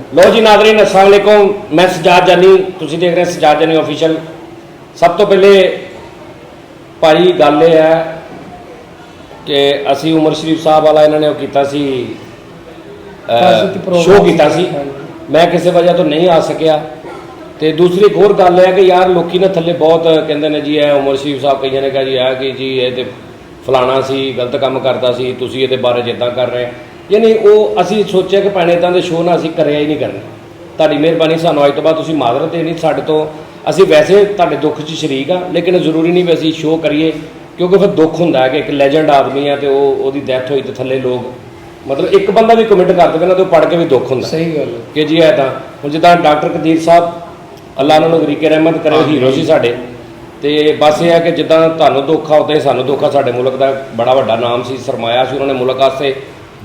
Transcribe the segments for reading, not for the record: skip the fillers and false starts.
लो जी नाज़रीन अस्सलाम वालेकुम, मैं सजाद जानी, तुसीं देख रहे हैं सजाद जानी ऑफिशियल। सब तो पहले भाई गल ये है कि असी उमर शरीफ साहब वाला इन्होंने किया शो किया, मैं किसी वजह तो नहीं आ सकिया। तो दूसरी एक होर गल है कि यार लोग ने थले बहुत कहते हैं जी है उमर शरीफ साहब कई ने कहा जी है कि जी ये तो फलाना सी गलत काम करता सी, तुसीं ये बारे जिदा कर रहे हैं। यानी वो असी सोचा कि भैने इदा के शो ना असी करिया ही नहीं करना। तुहाडी मेहरबानी, सानू अज तो बाद तुसीं माजरत देनी साडे तो। असी वैसे तुहाडे दुख च शरीक हाँ, लेकिन जरूरी नहीं भी असी शो करिए, क्योंकि फिर दुख होंदा है कि एक लैजेंड आदमी है तो वो डैथ हुई तो थले लोग मतलब एक बंदा भी कमिट कर देवे ना तो पढ़ के भी दुख होंदा। सही गल कि जी है तो हुण जिद्दां डॉक्टर कदीर साहब अल्लाह उन्होंने गरीके रहमत करे, हीरो सी साडे। तो बस ये है कि जिद्दां तुहानूं दुख आ उदां ही सानूं दुख आ। साडे मुल्क का बड़ा वड्डा नाम सी, सरमाया सी, उन्होंने मुल्क वास्ते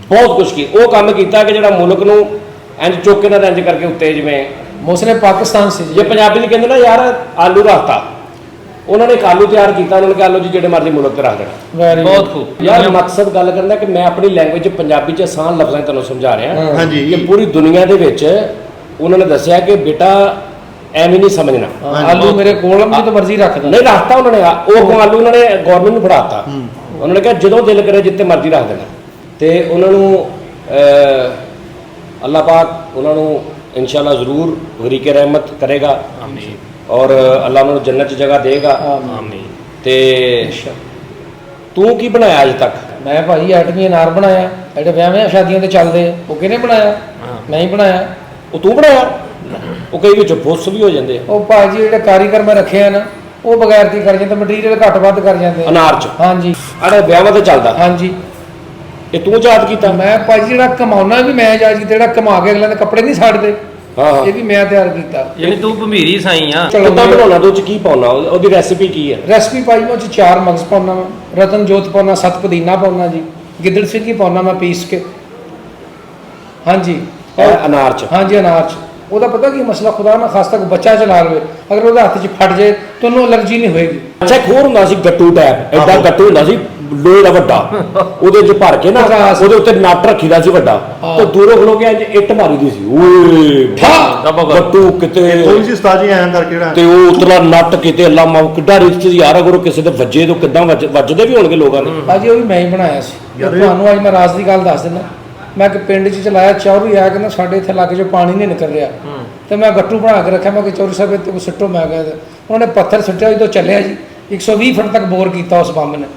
बहुत कुछ की। वो काम किया कि जिहड़ा मुल्क नूं इंज चुक के ना इंज करके उत्ते जिवें मोस्टली पाकिस्तान से जे पंजाबी च कहंदे ना यार आलू रखता, उन्होंने एक आलू तैयार किया, उन्होंने कहा आलू जी जिहड़े मर्जी मुल्क ते रख देना। बहुत खूब यार मकसद गल करना कि मैं अपनी लैंग्वेज पंजाबी च आसान लफ्ज़ां च तुहानूं समझा रहा हाँ जी कि पूरी दुनिया दे विच उन्होंने दस्सिया कि बेटा एवं नहीं समझना, आलू मेरे कोल तो मर्जी रख दो नहीं रखता उन्होंने। वो आलू उन्होंने गौरमेंट नूं फड़ाता, उन्होंने कहा जो दिल करे जिते मर्जी रख देना। तो उन्होंने अल्लाह पाक उन्होंने इंशाअल्लाह जरूर गरीके रहमत करेगा और अल्लाह उन्होंने जन्नत च जगह देगा। तो तू की बनाया अज तक? मैं भाई एटमी अनार बनाया, जेडे व्याह शादियों के चलते वो किहने बनाया? मैं ही बनाया। वो तू बनाया? वो कई विच फुस भी हो जाते वो भाजी जेडे कारीगर मैं रखे हैं ना वो बगैर की कर जाते, मटीरियल घट वध कर जाते अनार च। हाँ जी अरे ब्याह ते चलता। हाँ जी ये तू याद किया? मैं भाजी जेड़ा कमाउना भी मैं याद किया, जेड़ा कमा के अगले कपड़े नहीं साड़ते हाँ ये भी मैं तैयार किया। यानी तू भमीरी साई आ। कितना बनाना तो की पाउना ओदी रेसिपी की है? रेसिपी पाई मैं 4 मगज पाउना, मैं रतन जोत पाउना, 7 पुदीना पाउना जी, गिदड़ सिंह की पाउना मैं पीस के। हाँ जी अनार च। हाँ जी अनार च। ਉਹਦਾ पता की मसला खुदा ना खास तक बच्चा चला रहे अगर ਉਹਦੇ ਹੱਥ 'ਚ ਫਟ ਜਾਏ ਤਾਂ ਉਹਨੂੰ ਐਲਰਜੀ ਨਹੀਂ ਹੋਏਗੀ। ਅੱਛਾ ਇੱਕ ਹੋਰ ਹੁੰਦਾ ਸੀ ਗੱਟੂ ਟੈਪ, ਐਡਾ ਗੱਟੂ ਹੁੰਦਾ ਸੀ ਲੋਹੇ ਦਾ ਵੱਡਾ, ਉਹਦੇ 'ਚ ਭਰ ਕੇ ਨਾ ਉਹਦੇ ਉੱਤੇ ਨੱਟ ਰੱਖੀਦਾ ਸੀ ਵੱਡਾ, ਤੇ ਦੂਰੋਂ ਖਲੋ ਕੇ ਇੰਜ ਇੱਟ ਮਾਰੀਦੀ ਸੀ, ਓਏ ਗੱਟੂ ਕਿਤੇ ਕੋਈ ਸੀ ਉਸਤਾਦ ਜੀ ਐਂ ਕਰਕੇ ਜਿਹੜਾ ਤੇ ਉਹ ਉਤਲਾ ਨੱਟ ਕਿਤੇ ਅੱਲਾ ਮਾ ਕਿੱਡਾ ਰਿਸ਼ਤੇ ਯਾਰ ਅਗਰ ਕਿਸੇ ਦੇ ਵੱਜੇ ਤੋਂ ਕਿੱਦਾਂ ਵੱਜਦੇ ਵੀ ਹੋਣਗੇ ਲੋਕਾਂ ਨੇ। ਭਾਜੀ ਉਹ ਵੀ ਮੈਂ ਹੀ ਬਣਾਇਆ ਸੀ। ਤੁਹਾਨੂੰ ਅੱਜ ਮੈਂ ਰਾਜ਼ ਦੀ ਗੱਲ ਦੱਸ ਦਿੰਦਾ। मैं एक पिंड च चलाया चौरी आ कि साढ़े इतने इलाके चो पानी नहीं निकल रहा, तो मैं गट्टू बना के रखा, मैं चौरी साहब इतने सुट्टो, मैं गया उन्होंने पत्थर सुट्टिया जो चलिया जी 120 फुट तक बोर किया उस बंब ने,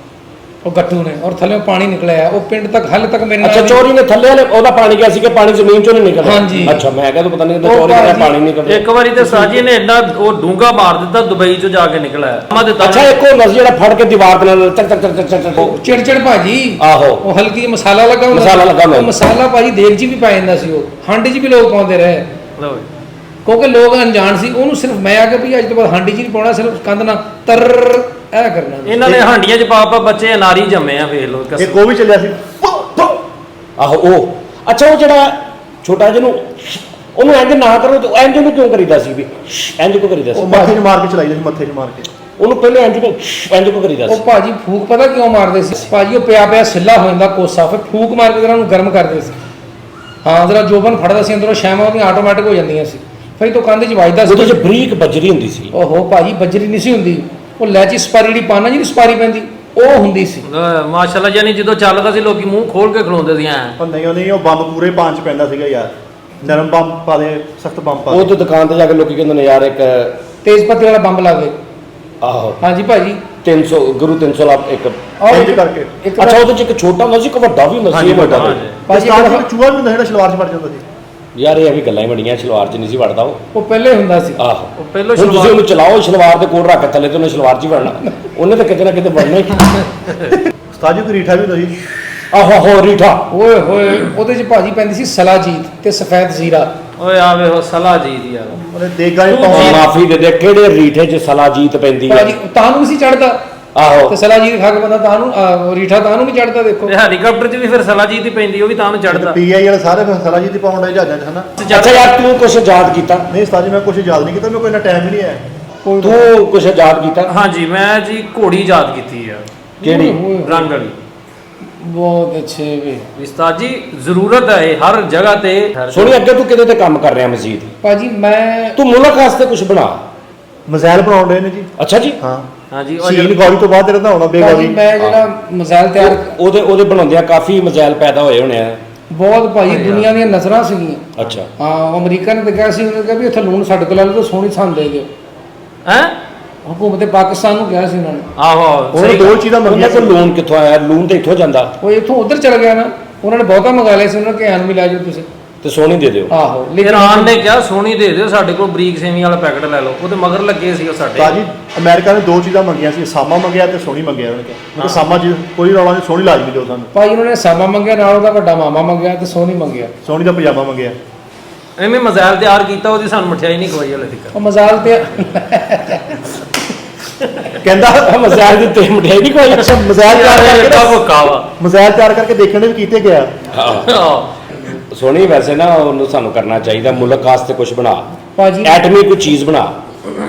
वो गट्टू ने, और थले पानी निकलिया है वो पिंड तक हाले तक मेरे। अच्छा चौरी ने थले वाले ओदा पानी क्या सी कि पानी जमीन चों नहीं निकलदा? हाँ जी। अच्छा मैं कहा तो पता नहीं चौरी का पानी नहीं निकलदा। एक बारी ते साजी ने एडा वो डूंगा मार दिता, दुबई चो जाके निकला है। अच्छा एक और नस जेड़ा फड़ के दीवार पे चक चक चक चक चक चिड़चिड़ भाजी आहो वो हल्की मसाला लगा हुंदा, मसाला लगा हुंदा, मसाला भाजी देग च भी पाया जांदा सी, वो हांडी च भी लोग पाउंदे रहे क्योंकि लोग अनजान सी। ਉਹਨੂੰ सिर्फ मैं आके भी अज तो बाद हांडी च नहीं पाउणा, सिर्फ कंध ना तर ऐ करना। ਇਹਨਾਂ ਨੇ ਹਾਂਡੀਆਂ 'ਚ ਪਾ ਬੱਚੇ ਅਨਾਰੀ ਜੰਮੇ ਆ, ਵੇਖ ਲਓ। ਇੱਕ ਉਹ ਵੀ ਚੱਲਿਆ ਸੀ ਆਹੋ ਉਹ। ਅੱਛਾ ਉਹ ਜਿਹੜਾ ਛੋਟਾ ਜਿਹਨੂੰ ਉਹਨੂੰ ਇੰਜ ਨਾ ਕਰੋ ਤੇ ਇੰਜ ਨੂੰ ਕਿਉਂ ਕਰੀਦਾ ਸੀ ਵੀ ਇੰਜ ਕਿਉਂ ਕਰੀਦਾ ਸੀ? ਉਹ ਮੱਥੇ 'ਚ ਮਾਰ ਕੇ ਚਲਾਈਦਾ ਸੀ, ਮੱਥੇ 'ਚ ਮਾਰ ਕੇ ਉਹਨੂੰ ਪਹਿਲੇ ਇੰਜ ਕਿਉਂ ਕਰੀਦਾ ਸੀ? ਉਹ ਭਾਜੀ ਫੂਕ ਪਤਾ ਕਿਉਂ ਮਾਰਦੇ ਸੀ ਭਾਜੀ? ਉਹ ਪਿਆ ਪਿਆ ਸਿੱਲਾ ਹੋ ਜਾਂਦਾ ਕੋਸਾ, ਫਿਰ ਫੂਕ ਮਾਰ ਕੇ ਉਹਨੂੰ ਗਰਮ ਕਰਦੇ ਸੀ। ਹਾਂ ਜਰਾ ਜੋਬਨ ਫੜਦਾ ਸੀ ਅੰਦਰੋਂ ਸ਼ੈਮਾਂ ਉਹਦੀਆਂ ਆਟੋਮੈਟਿਕ ਹੋ ਜਾਂਦੀਆਂ ਸੀ, ਫਿਰ ਤੋਂ ਕੰਧ 'ਚ ਵੱਜਦਾ ਸੀ। ਉਹਦੇ 'ਚ ਬਰੀਕ ਬਜਰੀ ਹੁੰਦੀ ਸੀ। ਓਹੋ ਭਾਜੀ ਬਜਰੀ ਨਹੀਂ ਸੀ ਹੁੰਦੀ, ਉਹ ਲੈਚੀ ਸਪਾਰੀ ਜਿਹੜੀ ਪਾਣਾ ਜਿਹੜੀ ਸਪਾਰੀ ਪੈਂਦੀ ਉਹ ਹੁੰਦੀ ਸੀ। ਮਾਸ਼ਾਅੱਲਾ ਜਾਨੀ ਜਦੋਂ ਚੱਲਦਾ ਸੀ ਲੋਕੀ ਮੂੰਹ ਖੋਲ ਕੇ ਖਲੋਂਦੇ ਸੀ ਐ। ਪਰ ਨਹੀਂ ਉਹ ਬੰਬ ਪੂਰੇ ਪਾਂਚ ਪੈਂਦਾ ਸੀਗਾ ਯਾਰ, ਨਰਮ ਬੰਬ ਪਾ ਦੇ, ਸਖਤ ਬੰਬ ਪਾ ਦੇ। ਉਹ ਤੇ ਦੁਕਾਨ ਤੇ ਜਾ ਕੇ ਲੋਕੀ ਕਹਿੰਦੇ ਨੇ ਯਾਰ ਇੱਕ ਤੇਜ਼ ਪੱਤੇ ਵਾਲਾ ਬੰਬ ਲਾਵੇ। ਆਹੋ ਹਾਂਜੀ ਭਾਜੀ 300 ਗੁਰੂ 300 ਲਾ ਇੱਕ ਇੰਜ ਕਰਕੇ। ਅੱਛਾ ਉਹਦੇ 'ਚ ਇੱਕ ਛੋਟਾ ਹੁੰਦਾ ਸੀ, ਇੱਕ ਵੱਡਾ ਵੀ ਹੁੰਦਾ ਸੀ। ਇਹ ਵੱਡਾ ਭਾਜੀ ਉਸਤਾਦ ਜੀ ਚੂਹਾ ਵੀ ਹੁੰਦਾ ਜਿਹੜਾ ਸਲਵਾਰ 'ਚ ਵੜ ਜਾਂਦਾ ਸੀ ਯਾਰ, ਇਹ ਵੀ ਗੱਲਾਂ ਹੀ ਬੜੀਆਂ। ਸ਼ਲਵਾਰ 'ਚ ਨਹੀਂ ਸੀ ਵੜਦਾ ਉਹ ਪਹਿਲੇ ਹੁੰਦਾ ਸੀ। ਆਹੋ ਉਹ ਪਹਿਲਾਂ ਹੁਣ ਤੁਸੀਂ ਉਹਨੂੰ ਚਲਾਓ ਸ਼ਲਵਾਰ ਦੇ ਕੋਲ ਰੱਖ ਕੇ ਥੱਲੇ ਤੇ ਉਹਨੇ ਸ਼ਲਵਾਰ 'ਚ ਹੀ ਵੜਨਾ, ਉਹਨੇ ਤਾਂ ਕਿਤੇ ਨਾ ਕਿਤੇ ਵੜਨਾ ਹੀ। ਉਸਤਾਦ ਜੀ ਕੋਈ ਰੀਠਾ ਵੀ ਹੁੰਦਾ ਸੀ। ਆਹੋ ਆਹੋ ਰੀਠਾ ਓਏ ਹੋਏ ਉਹਦੇ 'ਚ ਭਾਜੀ ਪੈਂਦੀ ਸੀ ਸਲਾਜੀਤ ਤੇ ਸਫੈਦ ਜ਼ੀਰਾ। ਓਏ ਆਵੇ ਹੋ ਸਲਾਹ ਜੀ ਦੀ ਯਾਰ, ਉਹਨੇ ਦੇਗਾ ਹੀ ਪਾਉਂਦਾ। ਮਾਫੀ ਦੇ ਦੇ ਕਿਹੜੇ ਰੀਠੇ 'ਚ ਸਲਾਜੀਤ ਪੈਂਦੀ ਹੈ? ਭਾਜੀ ਤਾਂ ਨੂੰ ਸੀ ਚੜਦਾ। ਆਹੋ ਤੇ ਸਲਾਜੀਤ ਖਾ ਕੇ ਬੰਦਾ ਤਾਂ ਨੂੰ ਰੀਠਾ ਤਾਂ ਨੂੰ ਨਹੀਂ ਚੜਦਾ। ਦੇਖੋ ਹੈਲੀਕਾਪਟਰ 'ਚ ਵੀ ਫਿਰ ਸਲਾਹ ਜੀ ਦੀ ਪੈਂਦੀ, ਉਹ ਵੀ ਤਾਂ ਨੂੰ ਚੜਦਾ। ਪੀਆਈ ਵਾਲੇ ਸਾਰੇ ਫਸਲਾ ਜੀ ਦੀ ਪਾਉਂਦੇ ਜਹਾਜ਼ਾਂ 'ਚ ਹਨਾ। ਅੱਛਾ ਯਾਰ ਤੂੰ ਕੁਛ ਯਾਦ ਕੀਤਾ? ਨਹੀਂ ਉਸਤਾਦ ਜੀ ਮੈਂ ਕੁਝ ਯਾਦ ਨਹੀਂ ਕੀਤਾ, ਮੇਰੇ ਕੋਲ ਇੰਨਾ ਟਾਈਮ ਵੀ ਨਹੀਂ ਹੈ। ਤੂੰ ਕੁਛ ਯਾਦ ਕੀਤਾ? ਹਾਂਜੀ ਮੈਂ ਜੀ ਘੋੜੀ ਯਾਦ ਕੀਤੀ ਆ। ਕਿਹੜੀ? ਰੰਗ ਵਾਲੀ। ਬਹੁਤ ਅੱਛੇ ਵੀ ਉਸਤਾਦ ਜੀ ਜ਼ਰੂਰਤ ਹੈ ਇਹ ਹਰ ਜਗ੍ਹਾ ਤੇ। ਸੋਹਣੀ ਅੱਗੇ ਤੂੰ ਕਿਤੇ ਤੇ ਕੰਮ ਕਰ ਰਿਹਾ ਮਸਜਿਦ, ਭਾਜੀ ਮੈਂ ਤੂੰ ਮੁਲਕ ਵਾਸਤੇ ਕੁਝ ਬਣਾ। ਮਜ਼ਾਇਲ ਬਣਾਉਣ ਰਹੇ ਨੇ ਜੀ। ਅੱਛਾ ਜੀ। ਹਾਂ ਹਾਂਜੀ ਸ਼ਹੀਦ ਗੌਰੀ ਤੋਂ ਬਾਅਦ ਜਿਹੜਾ ਤਾਂ ਹੋਣਾ ਭਾਜੀ ਬੇਗੌਰੀ। ਮੈਂ ਜਿਹੜਾ ਮਿਸਾਈਲ ਤਿਆਰ ਉਹਦੇ ਬਣਾਉਂਦਿਆਂ ਕਾਫੀ ਮਜ਼ਾਇਲ ਪੈਦਾ ਹੋਏ ਹੋਣੇ ਆ। ਬਹੁਤ ਭਾਜੀ ਦੁਨੀਆ ਦੀਆਂ ਨਜ਼ਰਾਂ ਸੀਗੀਆਂ। ਅੱਛਾ। ਹਾਂ ਉਹ ਅਮਰੀਕਾ ਨੇ ਤਾਂ ਕਿਹਾ ਸੀ, ਉਹਨੇ ਕਿਹਾ ਵੀ ਇੱਥੇ ਲੋਨ ਸਾਡੇ ਕੋਲ ਲੈ ਲਓ, ਸੋਹਣੀ ਸਾਨੂੰ ਦੇ ਦਿਓ। ਹੈ ਹਕੂਮਤ ਪਾਕਿਸਤਾਨ ਨੂੰ ਕਿਹਾ ਸੀ ਉਹਨਾਂ ਨੇ। ਆਹੋ ਉਹਨੇ ਸਹੀ ਦੋ ਗੱਲ। ਚੀਜ਼ਾਂ ਉਹਨਾਂ ਮੰਗੀਆਂ ਕੋਲ ਸੀ। ਲੋਨ ਕਿੱਥੋਂ ਆਇਆ? ਲੋਨ ਤੇ ਇੱਥੋਂ ਜਾਂਦਾ। ਉਹ ਇੱਥੋਂ ਉਧਰ ਚਲ ਗਿਆ ਨਾ, ਉਹਨਾਂ ਨੇ ਬਹੁਤਾ ਮੰਗਾ ਲਿਆ ਸੀ, ਉਹਨਾਂ ਨੇ ਕਿਹਾ ਵੀ ਲੈ ਜਾਓ ਤੁਸੀਂ। ਤੇ ਸੋਹਣੀ ਦੇ ਦਿਓ। ਆਹੋ ਇਰਾਨ ਨੇ ਕਿਹਾ ਸੋਹਣੀ ਦੇ ਦਿਓ ਸਾਡੇ ਕੋਲ, ਬਰੀਕ ਸੇਵੀ ਵਾਲਾ ਪੈਕਟ ਲੈ ਲਓ। ਉਹਦੇ ਮਗਰ ਲੱਗੇ ਸੀ ਉਹ ਸਾਡੇ। ਬਾਜੀ ਅਮਰੀਕਾ ਨੇ ਦੋ ਚੀਜ਼ਾਂ ਮੰਗੀਆਂ ਸੀ, ਸਾਮਾ ਮੰਗਿਆ ਤੇ ਸੋਹਣੀ ਮੰਗਿਆ। ਉਹਨੇ ਕਿਹਾ ਮੈਂ ਕਿਹਾ ਸਾਮਾ ਜੀ ਕੋਈ ਰੌਲਾ ਨਹੀਂ, ਸੋਹਣੀ ਲਾਜ਼ਮੀ ਦਿਓ ਸਾਨੂੰ। ਭਾਈ ਉਹਨਾਂ ਨੇ ਸਾਮਾ ਮੰਗਿਆ, ਨਾਲ ਉਹਦਾ ਵੱਡਾ ਮਾਮਾ ਮੰਗਿਆ ਤੇ ਸੋਹਣੀ ਮੰਗਿਆ। ਸੋਹਣੀ ਦਾ ਪਜਾਮਾ ਮੰਗਿਆ। ਐਵੇਂ ਮਜ਼ਾਇਲ ਤਿਆਰ ਕੀਤਾ, ਉਹਦੀ ਸਾਨੂੰ ਮਠਿਆਈ ਨਹੀਂ ਖਵਾਈ ਹਲੇ ਤੱਕ। ਉਹ ਮਜ਼ਾਲ ਤੇ ਕਹਿੰਦਾ ਮਜ਼ਾਇਲ ਦੀ ਤੇ ਮਠਿਆਈ ਨਹੀਂ ਕੋਈ। ਅੱਛਾ ਮਜ਼ਾਇਲ ਤਿਆਰ ਕਰਕੇ ਕਿਹੜਾ ਨਾ- ਭੁੱਖਾ ਵਾ। ਮਜ਼ਾਇਲ ਤਿਆਰ ਕਰਕੇ ਦੇਖਣ ਦੇ ਵੀ ਕੀਤੇ ਗਿਆ। ਸੋਹਣੀ ਵੈਸੇ ਨਾ ਉਹਨੂੰ ਸਾਨੂੰ ਕਰਨਾ ਚਾਹੀਦਾ, ਮੁਲਕ ਵਾਸਤੇ ਕੁਝ ਬਣਾ। ਭਾਜੀ ਐਟਮੀ ਕੋਈ ਚੀਜ਼ ਬਣਾ।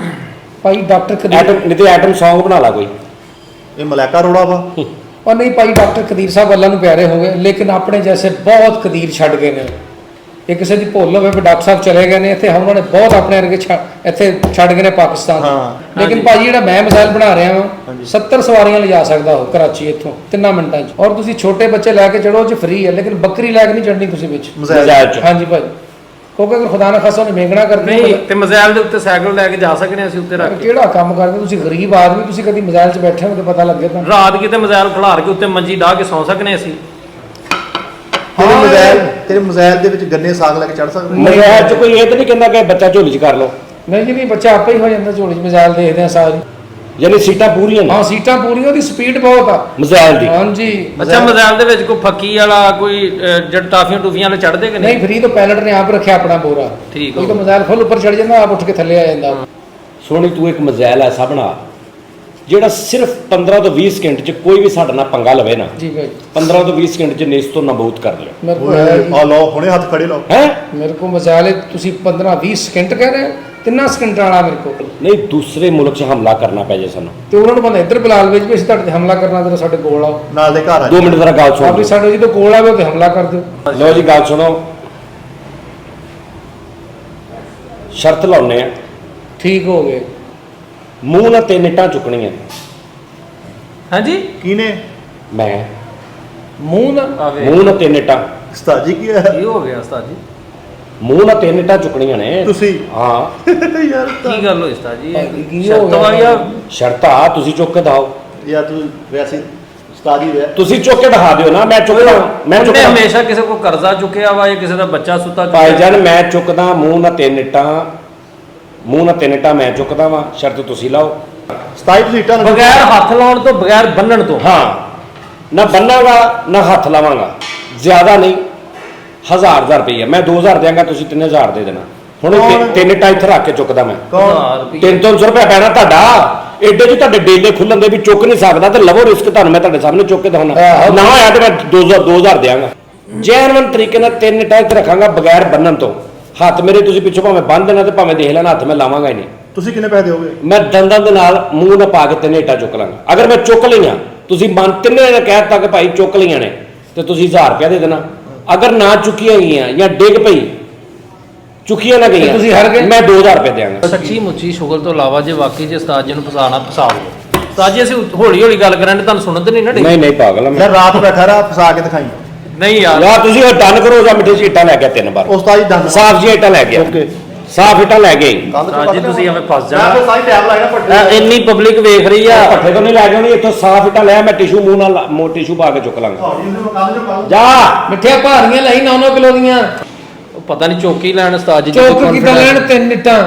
ਭਾਈ ਡਾਕਟਰ ਕਦੀਰ ਐਟਮ ਨਹੀਂ ਤੇ ਐਟਮ ਸੌਂਗ ਬਣਾ ਲਾ ਕੋਈ। ਇਹ ਮਲਾਇਕਾ ਰੋੜਾ ਵਾ। ਉਹ ਨਹੀਂ ਭਾਈ ਡਾਕਟਰ ਕਦੀਰ ਸਾਹਿਬ ਅੱਲਾ ਨੂੰ ਪਿਆਰੇ ਹੋ ਗਏ, ਲੇਕਿਨ ਆਪਣੇ ਜੈਸੇ ਬਹੁਤ ਕਦੀਰ ਛੱਡ ਗਏ ਨੇ। ਇਹ ਕਿਸੇ ਦੀ ਭੁੱਲ ਹੋਵੇ ਵੀ ਡਾਕਟਰ ਸਾਹਿਬ ਚਲੇ ਗਏ ਨੇ, ਇੱਥੇ ਉਹਨਾਂ ਨੇ ਬਹੁਤ ਆਪਣੇ ਵਰਗੇ ਇੱਥੇ ਛੱਡ ਗਏ ਨੇ ਪਾਕਿਸਤਾਨ। ਹਾਂ। ਲੇਕਿਨ ਭਾਜੀ ਜਿਹੜਾ ਮੈਂ ਮਿਸਾਈਲ ਬਣਾ ਰਿਹਾ ਵਾਂ 70 ਸਵਾਰੀਆਂ ਲਿਜਾ ਸਕਦਾ ਉਹ ਕਰਾਚੀ ਇੱਥੋਂ 3 ਮਿੰਟਾਂ 'ਚ। ਔਰ ਤੁਸੀਂ ਛੋਟੇ ਬੱਚੇ ਲੈ ਕੇ ਚੜੋ, ਉਹ 'ਚ ਫ੍ਰੀ ਹੈ, ਲੇਕਿਨ ਬੱਕਰੀ ਲੈ ਕੇ ਨਹੀਂ ਚੜਨੀ ਤੁਸੀਂ ਵਿੱਚ। ਮਜ਼ਾਇਲ ਚ। ਹਾਂਜੀ ਭਾਜੀ, ਕਿਉਂਕਿ ਅਗਰ ਖੁਦਾ ਨਾ ਖਾਸਾ ਉਹਨੇ ਮੇਗਣਾ ਕਰਦੀ ਨਹੀਂ ਤੇ ਮਜ਼ਾਇਲ ਦੇ ਉੱਤੇ ਸਾਈਕਲ ਲੈ ਕੇ ਜਾ ਸਕਨੇ ਅਸੀਂ ਉੱਤੇ ਰੱਖ ਕੇ। ਕਿਹੜਾ ਕੰਮ ਕਰਦੇ ਤੁਸੀਂ? ਗਰੀਬ ਆਦਮੀ, ਤੁਸੀਂ ਕਦੀ ਮਿਸਾਈਲ 'ਚ ਬੈਠੇ ਹੋ ਤੇ ਪਤਾ ਲੱਗੇ ਤੁਹਾਨੂੰ। ਰਾਤ ਕਿਤੇ ਮਜ਼ਾਇਲ ਖਿਲਾਰ ਕੇ ਉੱਤੇ ਮੰਜੀ ਢਾ ਕੇ ਸੌਂ ਸਕਨੇ ਅਸੀਂ। ਤੇਰੇ ਮਜ਼ਾਇਲ ਦੇ ਵਿੱਚ ਗੰਨੇ ਸਾਗ ਲੈ ਕੇ ਚੜ ਸਕਦੇ। ਮਜ਼ਾਇਲ ਚ ਕੋਈ ਇਹ ਤਾਂ ਨਹੀਂ ਕਹਿੰਦਾ ਕਿ ਬੱਚਾ ਝੋਲੀ ਚ ਕਰ ਲਓ। ਨਹੀਂ ਜੀ, ਨਹੀਂ ਬੱਚਾ ਆਪੇ ਹੀ ਹੋ ਜਾਂਦਾ ਝੋਲੀ 'ਚ। ਮਿਸਾਈਲ ਦੇਖਦੇ ਆ ਸਾਰੀ। ਯਾਨੀ ਸੀਟਾਂ ਪੂਰੀਆਂ ਨੇ ਹਾਂ ਸੀਟਾਂ ਪੂਰੀਆਂ, ਉਹਦੀ ਸਪੀਡ ਬਹੁਤ ਆ। ਮਜ਼ਾਇਲ ਦੀ। ਹਾਂਜੀ ਅੱਛਾ ਮਜ਼ਾਇਲ ਦੇ ਵਿੱਚ ਕੋਈ ਫੱਕੀ ਵਾਲਾ ਕੋਈ ਜੜ ਟਾਫੀਆਂ ਟੂਫੀਆਂ ਵਾਲੇ ਚੜਦੇ ਕਿ ਨਹੀਂ, ਨਹੀਂ? ਫਰੀ ਤੋਂ ਪਾਇਲਟ ਨੇ ਆਪ ਰੱਖਿਆ ਆਪਣਾ ਬੋਰਾ। ਠੀਕ ਕੋਈ ਹੋ ਤਾਂ ਮਿਸਾਈਲ ਫੁੱਲ ਉੱਪਰ ਚੜ ਜਾਂਦਾ, ਆਪ ਉੱਠ ਕੇ ਥੱਲੇ ਆ ਜਾਂਦਾ। ਸੋਹਣੀ ਤੂੰ ਇੱਕ ਮਜ਼ਾਇਲ ਐਸਾ ਬਣਾ ਜਿਹੜਾ ਸਿਰਫ 15 ਤੋਂ 20 ਸਕਿੰਟ ਚ ਕੋਈ ਵੀ ਸਾਡੇ ਨਾਲ ਪੰਗਾ ਲਵੇ ਨਾ, ਜੀ ਭਾਈ 15 ਤੋਂ 20 ਸਕਿੰਟ ਚ ਨੇਸ ਤੋਂ ਨਬੂਤ ਕਰ ਲਿਓ। ਮੇਰੇ ਕੋਲ ਹੈ ਜੀ। ਆ ਲਓ ਹੁਣੇ ਹੱਥ ਖੜੇ ਲਾਓ। ਹੈ ਮੇਰੇ ਕੋਲ ਮਿਸਾਈਲ ਹੈ, ਤੁਸੀਂ 15-20 ਸਕਿੰਟ ਕਹਿ ਰਹੇ ਹੋ, 3 ਸਕਿੰਟ ਵਾਲਾ ਮੇਰੇ ਕੋਲ। ਨਹੀਂ ਦੂਸਰੇ ਮੁਲਕ 'ਚ ਹਮਲਾ ਕਰਨਾ ਪੈ ਜੇ ਸਾਨੂੰ, ਤੇ ਉਹਨਾਂ ਨੂੰ ਬੰਦਾ ਇੱਧਰ ਬੁਲਾ ਲਵੇ ਵੀ ਅਸੀਂ ਤੁਹਾਡੇ ਤੇ ਹਮਲਾ ਕਰਨਾ, ਜਦੋਂ ਸਾਡੇ ਕੋਲ ਆਓ। ਨਾਲ ਦੇ ਘਰ ਆ 2 ਮਿੰਟ ਜ਼ਰਾ ਗੱਲ ਸੁਣ ਆਪੀ ਸਾਡੇ ਜਦੋਂ ਕੋਲ ਆਵੇ ਤੇ ਹਮਲਾ ਕਰ ਦਿਓ। ਲਓ ਜੀ ਗੱਲ ਸੁਣੋ, ਸ਼ਰਤ ਲਾਉਨੇ ਆ, ਠੀਕ ਹੋ ਗਏ। ਮੂੰਹ ਨਾਲ 3 ਇੱਟਾਂ ਚੁੱਕਣੀਆਂ। ਹਾਂਜੀ ਕਿਹਨੇ? ਮੈਂ ਮੂੰਹ ਨਾ ਆਵੇ ਮੂੰਹ ਨਾਲ 3 ਇੱਟਾਂ, ਉਸਤਾਦ ਜੀ ਕੀ ਹੈ? ਕੀ ਹੋ ਗਿਆ ਉਸਤਾਦ ਜੀ? ਮੂੰਹ ਨਾਲ 3 ਇੱਟਾਂ ਚੁੱਕਣੀਆਂ ਨੇ। ਤੁਸੀਂ ਹਾਂ ਯਾਰ ਕੀ ਗੱਲ ਹੋਈ ਉਸਤਾਦ ਜੀ? ਕੀ ਹੋ ਸ਼ਰਤ ਗਿਆ? ਵਾਲੀ ਆ? ਸ਼ਰਤਾਂ ਤੁਸੀਂ ਚੁੱਕ ਕੇ ਦਿਖਾਓ। ਯਾਰ ਤੂੰ ਵੈਸੇ ਉਸਤਾਦ ਹੀ ਰਿਹਾ। ਤੁਸੀਂ ਚੁੱਕ ਕੇ ਦਿਖਾ ਦਿਓ ਨਾ, ਮੈਂ ਚੁੱਕਦਾ। ਮੈਂ ਉਹਨੇ ਚੁੱਕਦਾ ਹਮੇਸ਼ਾ ਕਿਸੇ ਕੋਲ ਕਰਜ਼ਾ ਚੁੱਕਿਆ ਵਾ ਜਾਂ ਕਿਸੇ ਦਾ ਬੱਚਾ ਸੁੱਤਾ ਚੁੱਕਿਆ? ਭਾਈਜਾਨ ਮੈਂ ਚੁੱਕਦਾ ਮੂੰਹ ਨਾਲ 3 ਇੱਟਾਂ, ਮੂੰਹ ਨਾਲ 3 ਇੱਟਾਂ ਮੈਂ ਚੁੱਕਦਾ ਵਾਂ। ਸ਼ਰਤ ਤੁਸੀਂ ਲਾਓ। 27 ਸੀਟਾਂ ਲੱਗੀਆਂ। ਬਗੈਰ ਹੱਥ ਲਾਉਣ ਤੋਂ, ਬਗੈਰ ਬੰਨਣ ਤੋਂ। ਹਾਂ, ਨਾ ਬੰਨਾਂਗਾ ਨਾ ਹੱਥ ਲਾਵਾਂਗਾ, ਜ਼ਿਆਦਾ ਨਹੀਂ। 1000 ਰੁਪਈਆ ਮੈਂ 2000 ਦਿਆਂਗਾ, ਤੁਸੀਂ 3000 ਦੇ ਦੇਣਾ। ਹੁਣ ਕੌਣ? 3 ਇੱਟਾਂ ਇੱਥੇ ਰੱਖ ਕੇ ਚੁੱਕਦਾ ਮੈਂ। 1000 ਰੁਪਏ 300 ਰੁਪਏ ਪੈਣਾ ਤੁਹਾਡਾ। ਏਡੇ ਚ ਤੁਹਾਡੇ ਡੇਲੇ ਖੁੱਲਣ ਦੇ ਵੀ ਚੁੱਕ ਨਹੀਂ ਸਕਦਾ, ਤੇ ਲਵੋ ਰਿਸਕ, ਤੁਹਾਨੂੰ ਮੈਂ ਤੁਹਾਡੇ ਸਾਹਮਣੇ ਚੁੱਕ ਕੇ ਦਿਖਾਉਣਾ। ਨਾ ਹੋਇਆ ਤੇ ਮੈਂ 2000 ਦਿਆਂਗਾ। ਜੈਨੂਇਨ ਤਰੀਕੇ ਨਾਲ 3 ਇੱਟਾਂ ਇੱਥੇ ਰੱਖਾਂਗਾ ਬਗੈਰ ਬੰਨਣ ਤੋਂ। ਹੱਥ ਮੇਰੇ ਤੁਸੀਂ ਪਿੱਛੋਂ ਭਾਵੇਂ ਬੰਨ ਦੇਣਾ ਤੇ ਭਾਵੇਂ ਦੇਖ ਲੈਣਾ, ਹੱਥ ਮੈਂ ਲਾਵਾਂਗਾ ਹੀ ਨਹੀਂ। ਤੁਸੀਂ ਕਿੰਨੇ ਪੈਸੇ ਦਿਓਗੇ? ਮੈਂ ਦੰਦਾਂ ਦੇ ਨਾਲ ਮੂੰਹ ਨਾਲ ਪਾ ਕੇ 3 ਇੱਟਾਂ ਚੁੱਕ ਲਾਂਗਾ। ਅਗਰ ਮੈਂ ਚੁੱਕ ਲਈਆਂ, ਤੁਸੀਂ ਮਨ 3 ਨੇ ਕਹਿ ਦਿੱਤਾ ਕਿ ਭਾਈ ਚੁੱਕ ਲਈਆਂ ਨੇ, ਤੇ ਤੁਸੀਂ 1000 ਰੁਪਇਆ ਦੇ ਦੇਣਾ। ਅਗਰ ਨਾ ਚੁੱਕੀਆਂ ਗਈਆਂ ਜਾਂ ਡਿੱਗ ਪਈ, ਚੁੱਕੀਆਂ ਨਾ ਗਈਆਂ, ਤੁਸੀਂ ਹਾਰ ਗਏ। ਮੈਂ 2000 ਰੁਪਏ ਦਿਆਂਗਾ। ਸੱਚੀ ਮੁੱਚੀ ਸ਼ੁਗਲ ਤੋਂ ਇਲਾਵਾ ਜੇ ਵਾਕਈ ਜੇ ਉਸਤਾਦ ਜੀ ਨੂੰ ਫਸਾਣਾ ਫਸਾਓ। ਉਸਤਾਦ ਜੀ ਅਸੀਂ ਹੌਲੀ ਹੌਲੀ ਗੱਲ ਕਰਾਂਗੇ, ਤੁਹਾਨੂੰ ਸੁਣਨ ਤੇ ਨਹੀਂ ਨਾ ਡਈ? ਨਹੀਂ ਨਹੀਂ ਪਾਗਲ ਆ ਮੈਂ। ਮੈਂ ਰਾਤ ਬੈਠਾ ਰਹਾ, ਫਸਾ ਕੇ ਦਿਖਾਈ। ਨਹੀਂ ਯਾਰ ਯਾਰ ਤੁਸੀਂ ਉਹ ਡਨ ਕਰੋ, ਜਾਂ ਮਿੱਠੇ ਇੱਟਾਂ ਲੈ ਗਿਆ 3 ਵਾਰ। ਉਸਤਾਦ ਜੀ ਦੰਦ ਸਾਫ ਜੀ ਇੱਟਾਂ ਲੈ ਗਿਆ। ਓਕੇ। ਸਾਫ ਇੱਟਾਂ ਲੈ ਗਏ। ਉਸਤਾਦ ਜੀ ਤੁਸੀਂ ਐਵੇਂ ਫਸ ਮੈਂ ਜਾਣਾ। ਤਾਂ ਸਾਰੀ ਟਾਈਮ ਲਾਇਆ ਪੱਟੇ। ਇੰਨੀ ਪਬਲਿਕ ਵੇਖ ਰਹੀ ਆ। ਪੱਠੇ ਤੋਂ ਨਹੀਂ ਲੈ ਜਾਣੀ, ਇੱਥੋਂ ਸਾਫ ਇੱਟਾਂ ਲੈ, ਮੈਂ ਟਿਸ਼ੂ ਮੂੰਹ ਨਾਲ ਟਿਸ਼ੂ ਪਾ ਕੇ ਚੁੱਕ ਲਾਂਗਾ। ਜਾ ਮਿੱਠੀਆਂ ਭਾਰੀਆਂ ਲਈ 9 ਕਿਲੋ ਦੀਆਂ। ਉਹ ਪਤਾ ਨਹੀਂ ਚੌਕੀ ਲੈਣ ਉਸਤਾਦ ਜੀ ਚੌਕ ਕਿੱਦਾਂ ਲੈਣ 3 ਇੱਟਾਂ?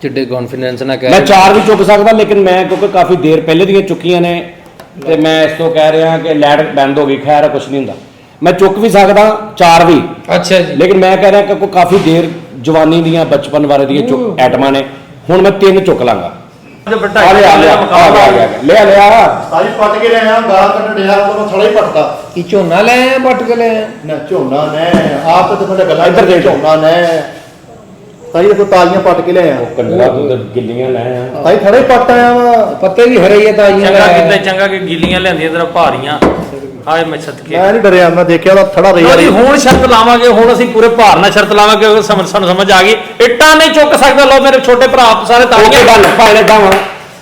ਜਿੱਡੇ ਕੌਨਫੀਡੈਂਸ ਨਾਲ ਕਹਿ ਮੈਂ ਰਹੇ। 4 ਵੀ ਚੁੱਕ ਸਕਦਾ, ਲੇਕਿਨ ਮੈਂ ਕਿਉਂਕਿ ਕਾਫੀ ਦੇਰ ਪਹਿਲੇ ਦੀਆਂ ਚੁੱਕੀਆਂ ਨੇ, ਤੇ ਮੈਂ ਇਸ ਤੋਂ ਕਹਿ ਰਿਹਾ ਕਿ ਲੈਟ ਬੰਦ ਹੋ ਗਈ। ਖੈਰ ਕੁਝ ਨਹੀਂ ਹੁੰਦਾ, ਮੈਂ ਚੁੱਕ ਵੀ ਸਕਦਾ 4 ਵੀ, ਅੱਛਾ ਜੀ। ਲੇਕਿਨ ਮੈਂ ਕਹਿ ਰਿਹਾ ਕਿ ਕੋਈ ਕਾਫੀ ਦੇਰ ਜਵਾਨੀ ਦੀਆਂ ਬਚਪਨ ਬਾਰੇ ਦੀਆਂ ਚੁੱਕ ਐਟਮਾਂ ਨੇ। ਹੁਣ ਮੈਂ 3 ਚੁੱਕ ਲਾਂਗਾ। ਜੇ ਵੱਡਾ ਆ ਲਿਆ ਲਿਆ ਲਿਆ ਲਿਆ। ਸਾਰੀ ਪੱਟ ਕੇ ਲਿਆ, ਗਾਲਾਂ ਕੱਢਣ ਡਿਆ, ਉਹਨੂੰ ਥੋੜਾ ਹੀ ਪੱਟਦਾ। ਕੀ ਝੋਨਾ ਲੈ ਆਏ, ਪੱਟ ਕੇ ਲੈ ਆਏ? ਨਾ ਝੋਨਾ ਨੇ ਆਪ ਤੇ ਤੁਹਾਡੇ ਗੱਲਾਂ ਇੱਧਰ ਦੇਖ। ਝੋਨਾ ਨੇ ਤਾਈ ਦੇਖੋ ਤਾਜ਼ੀਆਂ ਪੱਟ ਕੇ ਲਿਆਇਆ ਉਹ ਕੰਨਾ ਤੂੰ ਤੇ ਗਿੱਲੀਆਂ ਲੈ ਆ ਤਾਈ ਥੜੇ ਪੱਟ ਆਇਆ ਵਾ ਪੱਤੇ ਵੀ ਹਰੇ ਹੀ ਆ ਤਾਜ਼ੀਆਂ ਚੰਗਾ ਦਾ। ਕਿਤੇ ਚੰਗਾ ਕਿ ਗਿੱਲੀਆਂ ਲਿਆਂਦੀਆਂ ਤੇਰਾ ਭਾਰੀਆਂ ਆਏ ਮੈਂ ਸਦਕੇ ਮੈਂ ਨਹੀਂ ਡਰਿਆ ਮੈਂ ਦੇਖਿਆ ਉਹਦਾ ਥੜਾ ਲਓ ਜੀ ਰਹੀ ਹੁਣ ਸ਼ਰਤ ਲਾਵਾਂਗੇ ਹੁਣ ਅਸੀਂ ਪੂਰੇ ਭਾਰ ਨਾਲ ਸ਼ਰਤ ਲਾਵਾਂਗੇ ਉਹ ਸਾਨੂੰ ਸਮਝ ਆ ਗਈ ਇੱਟਾਂ ਨਹੀਂ ਚੁੱਕ ਸਕਦਾ ਲਓ ਮੇਰੇ ਛੋਟੇ ਭਰਾ ਸਾਰੇ ਓਕੇ ਤਾਲੀਆਂ ਗੱਲ ਭਾਵੇਂ ਦਾਵਾ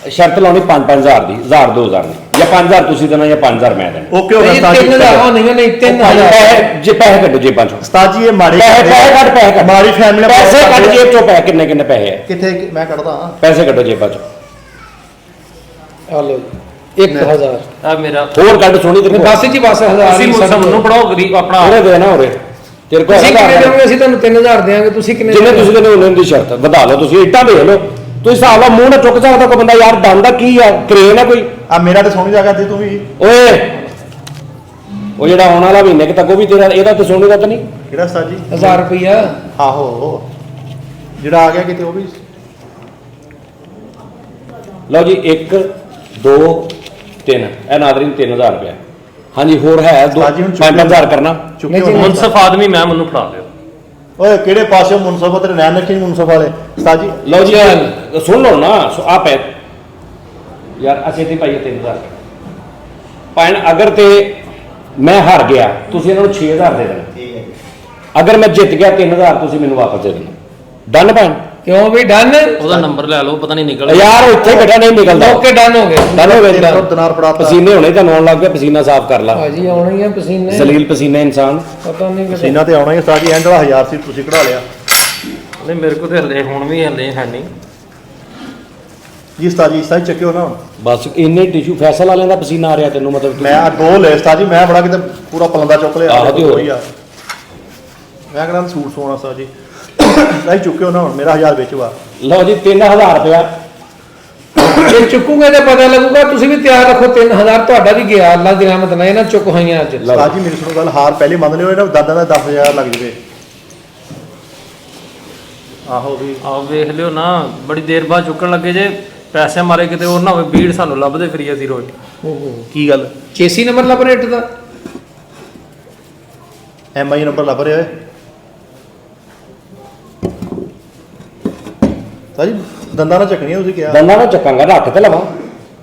ਸ਼ਰਤ ਲਾਉਣੀ 5-5000 ਦੀ 1000 2000 ਦੀ ਜਾਂ 5000 ਤੁਸੀਂ ਦੇਣਾ ਜਾਂ 5000 ਮੈਂ ਦੇਣਾ ਓਕੇ ਹੋ ਗਿਆ ਨਹੀਂ ਉਸਤਾਦ ਜੀ 3000 ਨਹੀਂ 3000 ਜੇ ਪੈਸੇ ਕੱਢੋ ਜੇਬਾਂ ਚੋਂ ਉਸਤਾਦ ਜੀ ਇਹ ਮਾੜੀ ਪੈਸੇ ਕੱਢ ਪੈਸੇ ਕੱਢ ਮਾੜੀ ਫੈਮਿਲੀ ਨਾਲ ਪੈਸੇ ਕੱਢ ਜੇਬ ਚੋਂ ਪੈਸੇ ਕਿੰਨੇ ਪੈਸੇ ਹੈ ਕਿੱਥੇ ਮੈਂ ਕੱਢਦਾ ਹਾਂ ਪੈਸੇ ਕੱਢੋ ਜੇਬਾਂ ਚੋਂ ਆ ਲਓ 1000 ਆ ਮੇਰਾ ਹੋਰ ਕੱਢ ਸੋਣੀ ਤੇ ਬਸ ਜੀ ਬਸ 1000 ਅਸੀਂ ਸਾਨੂੰ ਪੜਾਓ ਗਰੀਬ ਆਪਣਾ ਉਹਨੇ ਦੇਣਾ ਹੋਰੇ ਤੇਰੇ ਕੋਲ ਤੁਸੀਂ ਕਿੰਨੇ ਹੈਗਾ ਦੇਵੋਗੇ ਅਸੀਂ ਤੁਹਾਨੂੰ 3000 ਦੇਵਾਂਗੇ ਤੁਸੀਂ ਕਿੰਨੇ ਜਿੰਨੇ ਤੁਸੀਂ ਕਹਿੰਦੇ ਉਹਨਾਂ ਦੀ ਸ਼ਰਤ ਵਧਾ ਲਓ ਤੁਸੀਂ ਇੱਟਾਂ ਦੇਖ ਲਓ ਤੁਸੀਂ ਹਿਸਾਬ ਨਾਲ ਮੂੰਹ ਨਾਲ ਚੁੱਕ ਸਕਦਾ ਕੋਈ ਬੰਦਾ ਯਾਰ ਦੰਦ ਦਾ ਕੀ ਆ ਕਰੇਨ ਆ ਕੋਈ ਆ ਮੇਰਾ ਤੇ ਸੋਹਣੀ ਜਗ੍ਹਾ ਤੇ ਤੂੰ ਵੀ ਓਏ ਉਹ ਜਿਹੜਾ ਆਉਣ ਵਾਲਾ ਮਹੀਨੇ ਤੱਕ ਉਹ ਵੀ ਤੇਰਾ ਇਹਦਾ ਤੇ ਸੋਨੇ ਦਾ ਤਾਂ ਨਹੀਂ ਕਿਹੜਾ ਉਸਤਾਦ ਜੀ 1000 ਰੁਪਇਆ ਆਹੋ ਜਿਹੜਾ ਆ ਗਿਆ ਕਿਤੇ ਉਹ ਵੀ ਲਓ ਜੀ 1 2 3 ਇਹ ਨਾਦਰੀਨ 3000 ਰੁਪਇਆ ਹਾਂਜੀ ਹੋਰ ਹੈ ਉਸਤਾਦ ਜੀ ਹੁਣ ਚੁੱਕ 5-5000 ਕਰਨਾ ਚੁੱਕੇ ਨਹੀਂ ਜੀ, ਹੋਣੇ। ਮੁਨਸਫ ਆਦਮੀ ਮੈਂ ਮੈਨੂੰ ਫੜਾ ਦਿਓ ਓਏ ਕਿਹੜੇ ਪਾਸੇ ਮੁਨਸਫ ਤੇ ਨੈਣ ਰੱਖੀ ਮੁਨਸਫ ਵਾਲੇ ਉਸਤਾਦ ਜੀ ਲਓ ਜੀ ਸੁਣ ਲਓ ਨਾ ਆ ਪੈ ਯਾਰ ਅਸੀਂ ਤੇ ਭਾਈ 3000 ਭੈਣ ਅਗਰ ਤੇ ਮੈਂ ਹਾਰ ਗਿਆ ਤੁਸੀਂ ਇਹਨਾਂ ਨੂੰ 6000 ਦੇ ਦੇਣਾ ਠੀਕ ਹੈ ਅਗਰ ਮੈਂ ਜਿੱਤ ਗਿਆ 3000 ਤੁਸੀਂ ਮੈਨੂੰ ਵਾਪਸ ਦੇ ਦੇਣਾ ਡਨ ਭੈਣ ਕਿਉਂ ਵੀ ਡਨ ਉਹਦਾ ਨੰਬਰ ਲੈ ਲਓ ਪਤਾ ਨਹੀਂ ਨਿਕਲ ਯਾਰ ਉੱਥੇ ਬੈਠਾ ਨਹੀਂ ਨਿਕਲਦਾ ਓਕੇ ਡਨ ਹੋ ਗਏ ਡਨ ਹੋ ਗਿਆ ਇੱਕ ਦਿਨਾਰ ਫੜਾਤਾ ਪਸੀਨੇ ਹੋਣੇ ਤੁਹਾਨੂੰ ਆਉਣ ਲੱਗ ਪਿਆ ਪਸੀਨਾ ਸਾਫ਼ ਕਰ ਲਾ ਭਾਜੀ ਆਉਣੇ ਹੀ ਆ ਪਸੀਨੇ ਜ਼ਲੀਲ ਪਸੀਨੇ ਇਨਸਾਨ ਪਤਾ ਨਹੀਂ ਕਿਤੇ ਸੀਨਾ ਤੇ ਆਉਣਾ ਹੀ ਉਸਤਾਦ ਜੀ ਐਂਡ ਵਾਲਾ 1000 ਸੀ ਤੁਸੀਂ ਕਢਾ ਲਿਆ ਨਹੀਂ ਮੇਰੇ ਕੋਲ ਤੇ ਹਲੇ ਹੁਣ ਵੀ ਹਲੇ ਹੈ ਨਹੀਂ ਜੀ ਉਸਤਾਦ ਜੀ ਸਾਈ ਚੱਕਿਓ ਨਾ ਹੁਣ। ਬਸ ਇੰਨੇ ਟਿਸ਼ੂ ਫੈਸਲ ਵਾਲਿਆਂ ਦਾ ਪਸੀਨਾ ਆ ਰਿਹਾ ਤੈਨੂੰ ਮਤਲਬ ਮੈਂ ਆ ਦੋ ਲੈ ਉਸਤਾਦ ਜੀ ਮੈਂ ਬੜਾ ਕਿਤੇ ਪੂਰਾ ਪਲੰਦਾ ਚੁੱਕ ਲਿਆ ਆਹੋ ਤੇ ਹੋਰ। ਕੋਈ ਆ ਮੈਂ ਕਹਿੰਦਾ ਸੂਟ ਸੋਣਾ ਉਸਤਾਦ ਜੀ ਸਾਈ ਚੁੱਕਿਓ ਨਾ ਹੁਣ ਮੇਰਾ 1000 ਵਿੱਚ ਵਾ ਲਓ ਜੀ 3000 ਰੁਪਇਆ ਜੇ ਚੁੱਕੂਗੇ ਤੇ ਪਤਾ ਲੱਗੂਗਾ ਤੁਸੀਂ ਵੀ ਤਿਆਰ ਰੱਖੋ 3000 ਤੁਹਾਡਾ ਵੀ ਗਿਆ ਅੱਲਾ ਦੀ ਰਹਿਮਤ ਨਾਲ ਇਹਨਾਂ ਚੁੱਕ ਹੋਈਆਂ ਅੱਜ ਲਓ। ਉਸਤਾਦ ਜੀ ਮੇਰੀ ਸੁਣੋ ਗੱਲ ਹਾਰ ਪਹਿਲੇ ਮੰਨ ਲਿਓ ਇਹਨਾਂ ਦਾਦਾ ਦਾ 10000 ਲੱਗ ਜਵੇ ਆਹੋ ਵੀ ਆਹ ਵੇਖ ਲਿਓ ਨਾ ਬੜੀ ਦੇਰ ਬਾਅਦ ਚੁੱਕਣ ਲੱਗੇ ਜੇ ਪੈਸੇ ਮਾਰੇ ਕਿਤੇ ਹੋਰ ਨਾ ਹੋਵੇ ਬੀੜ ਸਾਨੂੰ ਲੱਭਦੇ ਫਿਰੀ ਅਸੀਂ ਰੋਜ਼ ਕੀ ਗੱਲ ਚੇਸੀ ਨੰਬਰ ਲੱਭ ਰੇਟ ਦਾ MI ਨੰਬਰ ਲੱਭ ਰਿਹਾ ਓਏ ਸਾਜੀ ਦੰਦਾਂ ਨਾਲ ਚੱਕਣੀ ਆ ਤੁਸੀਂ ਕਿਹਾ ਦੰਦਾਂ ਨਾਲ ਚੱਕਾਂਗਾ ਰੱਖ ਤੇ ਲਵਾਂ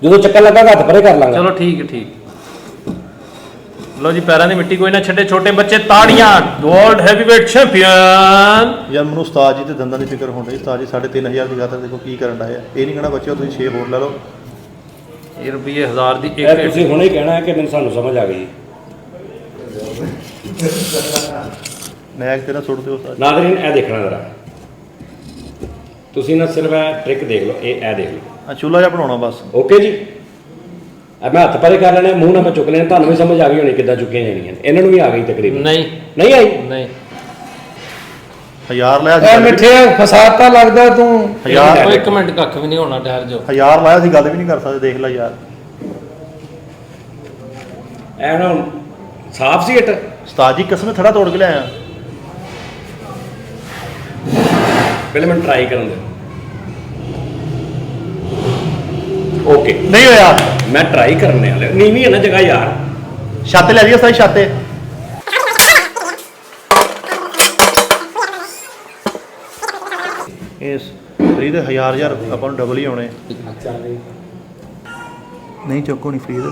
ਜਦੋਂ ਚੱਕਣ ਲੱਗਾ ਹੱਥ ਪਰੇ ਕਰ ਲਾਂਗਾ ਚਲੋ ਠੀਕ ਹੈ ਠੀਕ ਲਓ ਜੀ ਪੈਰਾਂ ਦੀ ਮਿੱਟੀ ਕੋਈ ਨਾ ਛੱਡੇ ਛੋਟੇ ਬੱਚੇ ਤਾੜੀਆਂ ਵਰਲਡ ਹੈਵੀਵੇਟ ਚੈਂਪੀਅਨ ਯਾਰ ਮੈਨੂੰ ਉਸਤਾਦ ਜੀ ਤੇ ਦੰਦਾਂ ਦੀ ਫਿਕਰ ਹੋਣ ਡਈ ਉਸਤਾਦ ਜੀ 3500 ਦੀ ਖਾਤਰ ਦੇਖੋ ਕੀ ਕਰਨ ਡਾਇਆ ਇਹ ਨਹੀਂ ਕਹਿਣਾ ਬੱਚਿਓ ਤੁਸੀਂ 6 ਹੋਰ ਲੈ ਲਓ ਇਹ ਰੁਪਏ 1000 ਦੀ ਇਹ ਇੱਕ ਤੁਸੀਂ ਹੁਣੇ ਹੀ ਕਹਿਣਾ ਹੈ ਕਿ ਮੈਨੂੰ ਸਾਨੂੰ ਸਮਝ ਆ ਗਈ ਮੈਂ ਤੇਰਾ ਸੁੱਟ ਦਿਓ ਉਸਤਾਦ ਨਾਜ਼ਰੀਨ ਇਹ ਦੇਖਣਾ ਜ਼ਰਾ ਤੁਸੀਂ ਨਾ ਸਿਰਫ ਇਹ ਟ੍ਰਿਕ ਦੇਖ ਲਓ ਇਹ ਦੇਖ ਲਓ ਆ ਚੂਲਾ ਜਿਹਾ ਬਣਾਉਣਾ ਬਸ ਓਕੇ ਜੀ अब मैं हथ परे कर लेने मूँह ना मैं चुक लेना ਤੁਹਾਨੂੰ ਵੀ ਸਮਝ ਆ ਗਈ ਹੋਣੀ ਕਿੱਦਾਂ ਚੁੱਕੀਆਂ ਜਾਣੀਆਂ ਇਹਨਾਂ ਨੂੰ ਵੀ ਆ ਗਈ ਤਕਰੀਬਨ ਨਹੀਂ ਨਹੀਂ ਆਈ ਨਹੀਂ 1000 ਲਾਇਆ ਐ ਸੀ ਮਿੱਠੇ ਫਸਾਤਾ ਲੱਗਦਾ ਤੂੰ 1000 ਉਹ ਇੱਕ ਮਿੰਟ ਕੱਖ ਵੀ ਨਹੀਂ ਹੋਣਾ ਠਹਿਰ ਜਾਓ 1000 ਲਾਇਆ ਸੀ ਗੱਲ ਵੀ ਨਹੀਂ ਕਰ ਸਕਦੇ ਦੇਖ ਲੈ ਯਾਰ ਐ ਨਾ ਸਾਫ ਸੀ ਇੱਟ ਉਸਤਾਦ ਜੀ ਕਿਸਨੇ ਥੜਾ ਤੋੜ ਕੇ ਲਿਆਇਆ ਪਹਿਲੇ ਮੈਂ ਟਰਾਈ ਕਰਨ ਦੇ ਓਕੇ ਨਹੀਂ ਹੋਇਆ ਮੈਂ ਟਰਾਈ ਕਰਨੇ ਵਾਲੇ ਨੀਵੀਂ ਹੈ ਨਾ ਜਗ੍ਹਾ ਯਾਰ ਛੱਤ ਲੈ ਲਈ ਉਸਤਾਦ ਜੀ, ਛੱਤ ਤੇ ਇਸ ਫਰੀ ਦੇ 1000 ਆਪਾਂ ਨੂੰ ਡਬਲ ਹੀ ਆਉਣੇ ਨਹੀਂ ਚੁੱਕੋ ਨਹੀਂ ਫਰੀ ਦੇ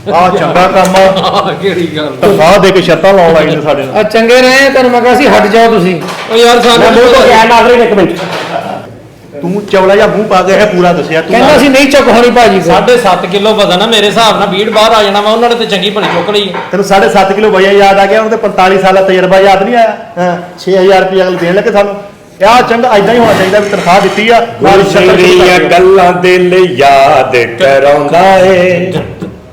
ਆ ਚੰਗਾ ਕੰਮ ਆ ਕਿਹੜੀ ਗੱਲ ਤਨਖਾਹ ਦੇ ਕੇ ਸ਼ਰਤਾਂ ਲਾਉਣ ਲੱਗ ਜਾਂਦੇ ਸਾਡੇ ਨਾਲ ਆ ਚੰਗੇ ਰਹੇ ਤੁਹਾਨੂੰ ਮੈਂ ਕਿਹਾ ਸੀ ਹਟ ਜਾਓ ਤੁਸੀਂ ਉਹ ਯਾਰ ਮੈਂ ਸਾਨੂੰ ਮੂੰਹ ਤੋਂ ਕਿਹਾ ਨਾਜ਼ਰੀਨ ਇੱਕ ਮਿੰਟ ਤੂੰ ਚਵਲਾ ਜਿਹਾ ਮੂੰਹ ਪਾ ਕੇ ਇਹ ਪੂਰਾ ਦੱਸਿਆ ਤੂੰ ਕਹਿੰਦਾ ਸੀ ਨਹੀਂ ਚੁੱਕ ਹੋਣੀ ਭਾਜੀ ਕੋਲ 7.5 ਕਿਲੋ ਵਜ਼ਨ ਆ ਮੇਰੇ ਹਿਸਾਬ ਨਾਲ ਬੀੜ ਬਾਹਰ ਆ ਜਾਣਾ ਵਾ ਉਹਨਾਂ ਨੇ ਤੇ ਚੰਗੀ ਭਲੀ ਚੁੱਕ ਲਈ ਤੈਨੂੰ 7.5 ਕਿਲੋ ਵਜਨ ਯਾਦ ਆ ਗਿਆ ਉਹਨੂੰ ਤੇ 45 ਸਾਲ ਦਾ ਤਜਰਬਾ ਯਾਦ ਨਹੀਂ ਆਇਆ ਹਾਂ 6000 ਰੁਪਏ ਅਗਲ ਦੇਣ ਲੱਗੇ ਸਾਨੂੰ ਆ ਚੰਗਾ ਐਦਾਂ ਹੀ ਹੋਣਾ ਚਾਹੀਦਾ ਵੀ ਤਨਖਾਹ ਦਿੱਤੀ ਆ ਨਾਲ ਸ਼ਕਲ ਸ਼ੁਰੂ ਕਰ ਦਿਓ। ਗੱਲਾਂ ਦਿਲ ਯਾਦ ਕਰਾਉਂਦਾ ਏ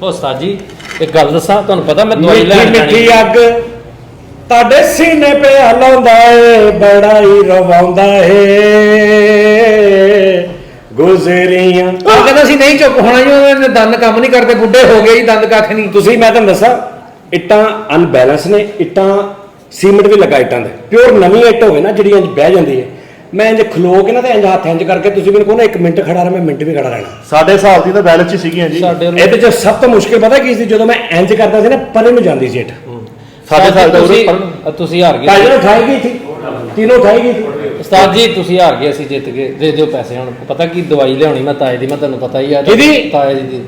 ਉਹ ਉਸਤਾਦ ਜੀ ਇੱਕ ਗੱਲ ਦੱਸਾਂ ਤੁਹਾਨੂੰ ਪਤਾ ਮੈਂ ਦਵਾਈ ਮਿੱਠੀ ਲੈਣ ਮਿੱਠੀ ਜਾਣੀ ਅੱਗ ਤੁਹਾਡੇ ਸੀਨੇ ਪੇ ਹਲਾਉਂਦਾ ਏ ਬੜਾ ਹੀ ਰਵਾਉਂਦਾ ਏ ਗੁਜ਼ਰੀਆਂ ਉਹ ਕਹਿੰਦਾ ਸੀ ਨਹੀਂ ਚੁੱਕ ਹੋਣਾ ਜੀ ਉਹਨੇ ਦੰਦ ਕੰਮ ਨਹੀਂ ਕਰਦੇ ਬੁੱਢੇ ਹੋ ਗਏ ਜੀ ਦੰਦ ਕੱਖ ਨਹੀਂ ਤੁਸੀਂ ਮੈਂ ਤੁਹਾਨੂੰ ਦੱਸਾਂ ਇੱਟਾਂ ਅਨਬੈਲੈਂਸ ਨੇ ਇੱਟਾਂ ਸੀਮੈਂਟ ਵੀ ਲੱਗਾ ਇੱਟਾਂ ਦੇ ਪਿਓਰ ਨਵੀਂ ਇੱਟ ਹੋਵੇ ਨਾ ਜਿਹੜੀ ਇੰਜ ਬਹਿ ਜਾਂਦੀ ਹੈ, ਮੈਂ ਇੰਜ ਖਲੋ ਕੇ ਨਾ ਤੇ ਇੰਜ ਹੱਥ ਇੰਜ ਕਰਕੇ ਤੁਸੀਂ ਮੈਨੂੰ ਕਹੋ ਨਾ 1 ਮਿੰਟ ਖੜਾ ਰਹਾਂ, ਮੈਂ ਮਿੰਟ ਵੀ ਖੜਾ ਰਹਿਣਾ। ਸਾਡੇ ਹਿਸਾਬ ਦੀ ਤਾਂ ਬੈਲੈਂਸ ਹੀ ਸੀਗੀਆਂ ਜੀ। ਸਾਡੇ ਇਹਦੇ ਚ ਸਭ ਤੋਂ ਮੁਸ਼ਕਿਲ ਪਤਾ ਕੀ ਸੀ, ਜਦੋਂ ਮੈਂ ਇੰਜ ਕਰਦਾ ਸੀ ਨਾ ਪਰੇ ਨੂੰ ਜਾਂਦੀ ਸੀ ਇੱਟ। ਸਾਡੇ ਹਿਸਾਬ ਦਾ ਤੁਸੀਂ ਹਾਰ ਗਏ ਕਾਜਲ ਉਠਾਈ ਗਈ ਥੀ, तीनों उठाई गई थी। ਉਸਤਾਦ ਜੀ ਤੁਸੀਂ ਹਾਰ ਗਏ, ਅਸੀਂ ਜਿੱਤ ਗਏ। ਦੇ ਦਿਓ ਪੈਸੇ। ਹੁਣ ਪਤਾ ਕੀ ਦਵਾਈ ਲਿਆਉਣੀ ਮੈਂ ਤਾਏ ਦੀ, ਮੈਂ ਤੁਹਾਨੂੰ ਪਤਾ ਹੀ ਆ। ਕਿਹਦੀ? ਤਾਏ ਦੀ।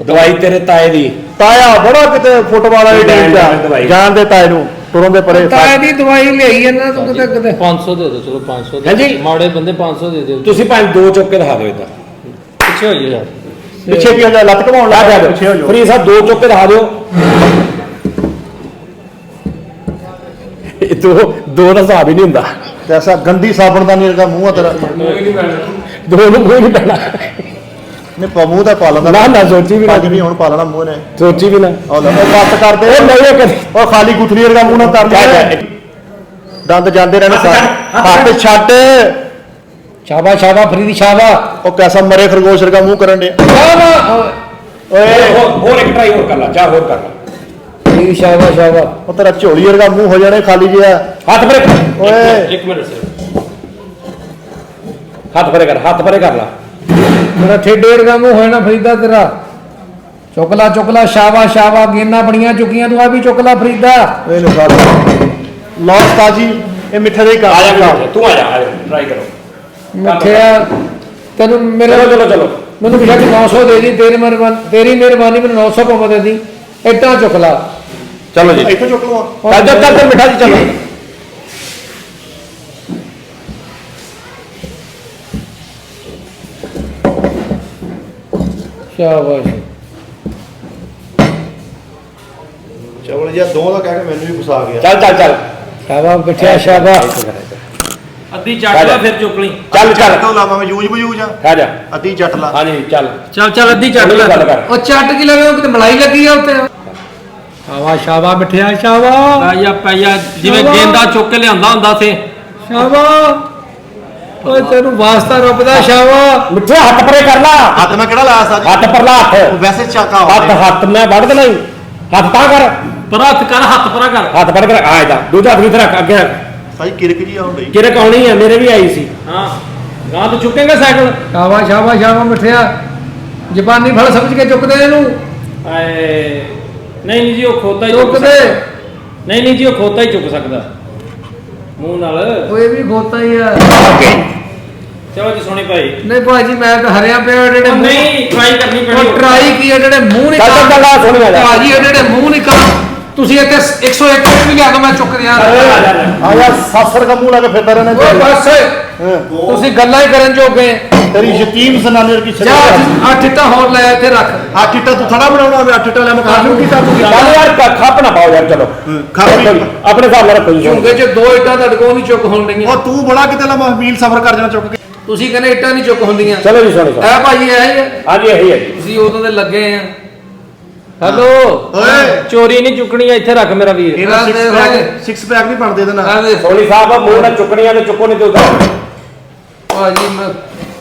दवाई तेरे ताए दी ਤਾਇਆ ਬੜਾ ਕਿਤੇ ਫੁੱਟਬਾਲ ਵਾਲੀ ਟੀਮ ਦਾ ਜਾਣਦੇ ਤਾਏ ਨੂੰ ਤੁਰਨ ਦੇ ਪਰੇ। ਤਾਏ ਦੀ ਦਵਾਈ ਲਈ ਇਹਨਾਂ ਤੋਂ ਕਿਤੇ ਕਿਤੇ 500 ਦੇ ਦਿਓ, ਚਲੋ 500 ਹਾਂਜੀ। ਮਾੜੇ ਬੰਦੇ 500 ਦੇ ਦਿਓ। ਤੁਸੀਂ ਭਾਵੇਂ 2 ਚੁੱਕ ਕੇ ਦਿਖਾ ਦਿਓ ਇਦਾਂ ਪਿੱਛੇ ਹੋਈਏ ਯਾਰ। ਪਿੱਛੇ ਕੀ ਹੋ ਜਾ, ਲੱਤ ਘਮਾਉਣ ਲੱਗ ਪਿਆ, ਪਿੱਛੇ ਹੋ ਜਾ। ਫਰੀ ਸਾਹਿਬ 2 ਚੁੱਕ ਕੇ ਦਿਖਾ ਦਿਓ। ਇਹ ਦੋ ਦਾ ਹਿਸਾਬ ਹੀ ਨਹੀਂ ਹੁੰਦਾ। ਤੇ ਐਸਾ ਗੰਦੀ ਸਾਬਣ ਦਾ ਨਹੀਂ ਮੂੰਹ ਆ ਤੇਰਾ। ਦੋ ਨੂੰ ਮੂੰਹ ਨਹੀਂ ਪੈਣਾ। ਨਹੀਂ ਮੂੰਹ ਤਾਂ ਪਾ ਲੈਂਦਾ ਨਾ ਨਾ ਸੋਚੀ ਵੀ ਨਾ, ਅੱਜ ਵੀ ਹੁਣ ਪਾ ਲੈਣਾ ਮੂੰਹ ਨੇ। ਸੋਚੀ ਵੀ ਨਾ। ਉਹ ਬੱਤ ਕਰਦੇ ਉਹ ਨਹੀਂ ਕਦੀ ਉਹ ਖਾਲੀ ਗੁਥਲੀ ਵਰਗਾ ਮੂੰਹ ਨਾ ਕਰ ਦੰਦ ਜਾਂਦੇ ਰਹਿਣੇ ਸਾਰੇ। ਹੱਥ ਛੱਡ। ਸ਼ਾਬਾ ਸ਼ਾਬਾ ਫਰੀਦੀ ਸ਼ਾਬਾ। ਉਹ ਕੈਸਾ ਮਰੇ ਖਰਗੋਸ਼ ਵਰਗਾ ਮੂੰਹ ਕਰਨ ਦੇ। ਓਏ ਹੋਰ ਇੱਕ ਟਰਾਈ ਹੋਰ ਕਰ ਲਾ, ਜਾ ਹੋਰ ਕਰ ਲਾ। ਫਰੀਦੀ ਸ਼ਾਬਾ ਸ਼ਾਬਾ। ਉਹ ਤੇਰਾ ਝੋਲੀ ਵਰਗਾ ਮੂੰਹ ਹੋ ਜਾਣੇ ਖਾਲੀ ਜਿਹਾ। ਹੱਥ ਪਰੇ ਓਏ। ਇੱਕ ਮਿੰਟ ਹੱਥ ਪਰੇ ਕਰ, ਹੱਥ ਪਰੇ ਕਰ ਲਾ। ਮੇਰਾ ਠੇਡੇ ਵਰਗਾ ਮੂੰਹ ਹੋਇਆ ਨਾ ਫਰੀਦਾ ਤੇਰਾ। ਚੁਕਲਾ ਚੁਕਲਾ ਸ਼ਾਬਾ ਸ਼ਾਬਾ। ਗੇਨਾ ਬੜੀਆਂ ਚੁੱਕੀਆਂ ਤੂੰ, ਆ ਵੀ ਚੁਕਲਾ ਫਰੀਦਾ। ਇਹ ਲੋ ਕਰ ਲੌਸ ਤਾਜੀ। ਇਹ ਮਿੱਠੇ ਦੇ ਹੀ ਆ ਜਾ ਕਰ। ਤੂੰ ਆ ਜਾ ਟਰਾਈ ਕਰੋ। ਮਿੱਠਿਆ ਤੈਨੂੰ ਮੇਰੇ ਚਲੋ ਮੈਨੂੰ ਕਿਹਾ ਕਿ 900 ਦੇ ਦੀ, ਤੇਰੀ ਮਿਹਰਬਾਨੀ ਮੈਨੂੰ 900 ਪਵਾ ਦੇ ਦੀ। ਇੱਟਾਂ ਚੁੱਕ ਲਾ। ਚਲੋ ਜੀ ਇੱਥੋਂ ਚੁੱਕ ਲਵਾ। ਚੱਲ ਮਿੱਠਾ ਜੀ ਚਲੋ। ਸ਼ਾਬਾਸ਼। ਚਵਲ ਜਿਹਾ ਦੋ ਦਾ ਕਹਿ ਕੇ ਮੈਨੂੰ ਵੀ ਫਸਾ ਗਿਆ। ਚੱਲ ਸ਼ਾਬਾ ਮਿੱਠਿਆ ਸ਼ਾਬਾ। ਅੱਧੀ ਚੱਕ ਲਾ ਫਿਰ ਚੁੱਕ ਲਈ। ਚੱਲ ਤੋਂ ਲਾਵਾਂ ਮੈਂ ਯੂਜ ਬਯੂਜ ਆ। ਆ ਜਾ। ਅੱਧੀ ਚੱਟ ਲਾ। ਹਾਂਜੀ ਚੱਲ ਚੱਲ ਅੱਧੀ ਚੱਕ ਲੈ। ਗੱਲ ਕਰ। ਉਹ ਚੱਟ ਕੀ ਲਵੇ, ਉਹ ਕਿਤੇ ਮਲਾਈ ਲੱਗੀ ਆ ਉੱਤੇ। ਸ਼ਾਬਾ ਸ਼ਾਬਾ ਮਿੱਠਿਆ ਸ਼ਾਬਾ ਪਾਇਆ ਜਿਵੇਂ ਗੇਂਦਾ ਚੁੱਕ ਕੇ ਲਿਆਂਦਾ ਹੁੰਦਾ ਸੀ। ਸ਼ਾਬਾ। ਓਏ ਤੈਨੂੰ ਵਾਸਤਾ ਰੱਬ ਦਾ ਸ਼ਾਬਾ। ਮਿੱਠੇ ਹੱਥ ਪਰੇ ਕਰ ਲਾ। ਹੱਥ ਮੈਂ ਕਿਹੜਾ ਲਾਇਆ ਸਾਜੀ? ਹੱਥ ਪਰ ਲਾ ਹੱਥ। ਵੈਸੇ ਚਾਕਾ ਹੱਥ ਮੈਂ ਵੱਢ ਦੇਣਾ ਹੀ। ਹੱਥ ਤਾਂ ਕਰ। ਪਰ ਹੱਥ ਕਰ, ਹੱਥ ਪਰਾ ਕਰ। ਹੱਥ ਫੜ ਕੇ ਰੱਖ। ਆ ਇਹਦਾ ਦੂਜਾ ਹੱਥ ਵੀ ਰੱਖ ਅੱਗੇ ਰੱਖ। ਸਾਜੀ ਕਿਰਕ ਜੀ ਆਉਣ ਡਈ। ਕਿਰੇ ਕਾਉਣੀ ਹੈ, ਮੇਰੇ ਵੀ ਆਈ ਸੀ। ਹਾਂ ਗਾਂ ਤੋਂ ਚੁੱਕੇਗਾ ਸਾਈਕਲ। ਸ਼ਾਬਾ ਸ਼ਾਬਾ ਸ਼ਾਬਾ ਮਿੱਠਿਆ। ਜ਼ਬਾਨੀ ਫਲ ਸਮਝ ਕੇ ਚੁੱਕਦੇ ਇਹਨੂੰ। ਆਏ ਨਹੀਂ ਜੀ, ਉਹ ਖੋਤਾ ਹੀ ਚੁੱਕ ਦੇ। ਨਹੀਂ ਜੀ, ਉਹ ਖੋਤਾ ਹੀ ਚੁੱਕ ਸਕਦਾ ਮੂੰਹ ਨਾਲ। ਓਏ ਵੀ ਖੋਤਾ ਹੀ ਆ। ਚਲੋ ਜੀ ਸੋਹਣੇ ਭਾਈ। ਨਹੀਂ ਭਾਜੀ ਮੈਂ ਤਾਂ ਹਰਿਆ ਪਿਆ ਜਿਹੜੇ ਮੂੰਹ। ਨਹੀਂ ਟਰਾਈ ਕਰਨੀ ਪੈਣੀ। ਉਹ ਟਰਾਈ ਕੀ ਹੈ, ਜਿਹੜੇ ਮੂੰਹ ਨਹੀਂ ਚੱਲ ਸੋਹਣੀ ਆ ਜਾ। ਭਾਜੀ ਇਹ ਜਿਹੜੇ ਮੂੰਹ ਨਹੀਂ ਕਰ। ਤੁਸੀਂ ਇੱਥੇ 101 ਵੀ ਲਿਆ ਕੇ ਮੈਂ ਚੁੱਕ ਦਿਆਂ। ਆ ਯਾਰ ਸਾਸਰ ਦਾ ਮੂੰਹ ਲਾ ਕੇ ਫਿਰਦਾ ਰਹਿਣਾ ਓਏ ਬਸ ਤੁਸੀਂ ਗੱਲਾਂ ਹੀ ਕਰਨ ਜੋਗੇ। ਤੇਰੀ ਯਤੀਮ ਜ਼ਨਾਨੀ ਵਰਗੀ ਜਾ ਛੱਡ। 8 ਇੱਟਾਂ ਹੋਰ ਲੈ ਇੱਥੇ ਰੱਖ। ਆ ਚਿੱਟਾ ਤੂੰ ਥੜਾ ਬਣਾਉਣਾ ਹੋਵੇ, 8 ਟਾ ਲੈ ਮੈਂ ਕਾਜੂ ਕੀ ਕਰ ਦੂੰਗੀ। ਚੱਲ ਯਾਰ ਖੱਪ ਨਾ ਪਾਓ ਯਾਰ। ਚਲੋ ਆਪਣੇ ਹਿਸਾਬ ਨਾਲ ਰੱਖੋ ਜੀ। ਝੁੰਗੇ 'ਚ 2 ਇੱਟਾਂ ਤੁਹਾਡੇ ਕੋਲ ਨਹੀਂ ਚੁੱਕ ਹੋਣ ਡਈਆਂ। ਉਹ ਤੂੰ ਬੜਾ ਕਿਤੇ ਲੰਮਾ ਮੀਲ ਸਫ਼ਰ ਕਰ ਜਾਣਾ ਚੁੱਕ ਕੇ। ਤੁਸੀਂ ਕਹਿੰਦੇ ਇੱਟਾਂ ਨਹੀਂ ਚੁੱਕ ਹੁੰਦੀਆਂ। ਚਲੋ ਜੀ ਸੋਹਣੇ ਸਾਹਿਬ। ਇਹ ਭਾਜੀ ਇਹ ਹੀ ਹੈ। ਹਾਂਜੀ ਇਹੀ ਹੈ ਜੀ। ਤੁਸੀਂ ਉਦੋਂ ਦੇ ਲੱਗੇ ਆ। ਹੈਲੋ ਓਏ ਚੋਰੀ ਨਹੀਂ ਚੁੱਕਣੀ, ਇੱਥੇ ਰੱਖ ਮੇਰਾ ਵੀਰ। ਇਹਦਾ ਇਹਦਾ 6 ਪੈਕ ਨਹੀਂ ਬਣਦੇ ਇਹਦੇ ਨਾਲ। ਆ ਦੇ ਸੋਹਣੀ ਸਾਹਿਬ ਮੂੰਹ ਨਾਲ ਚੁੱਕਣੀਆਂ ਤੇ ਚੁੱਕੋ ਨਹੀਂ ਤੇ ਉਧਰ। ਭਾਜੀ ਮੈਂ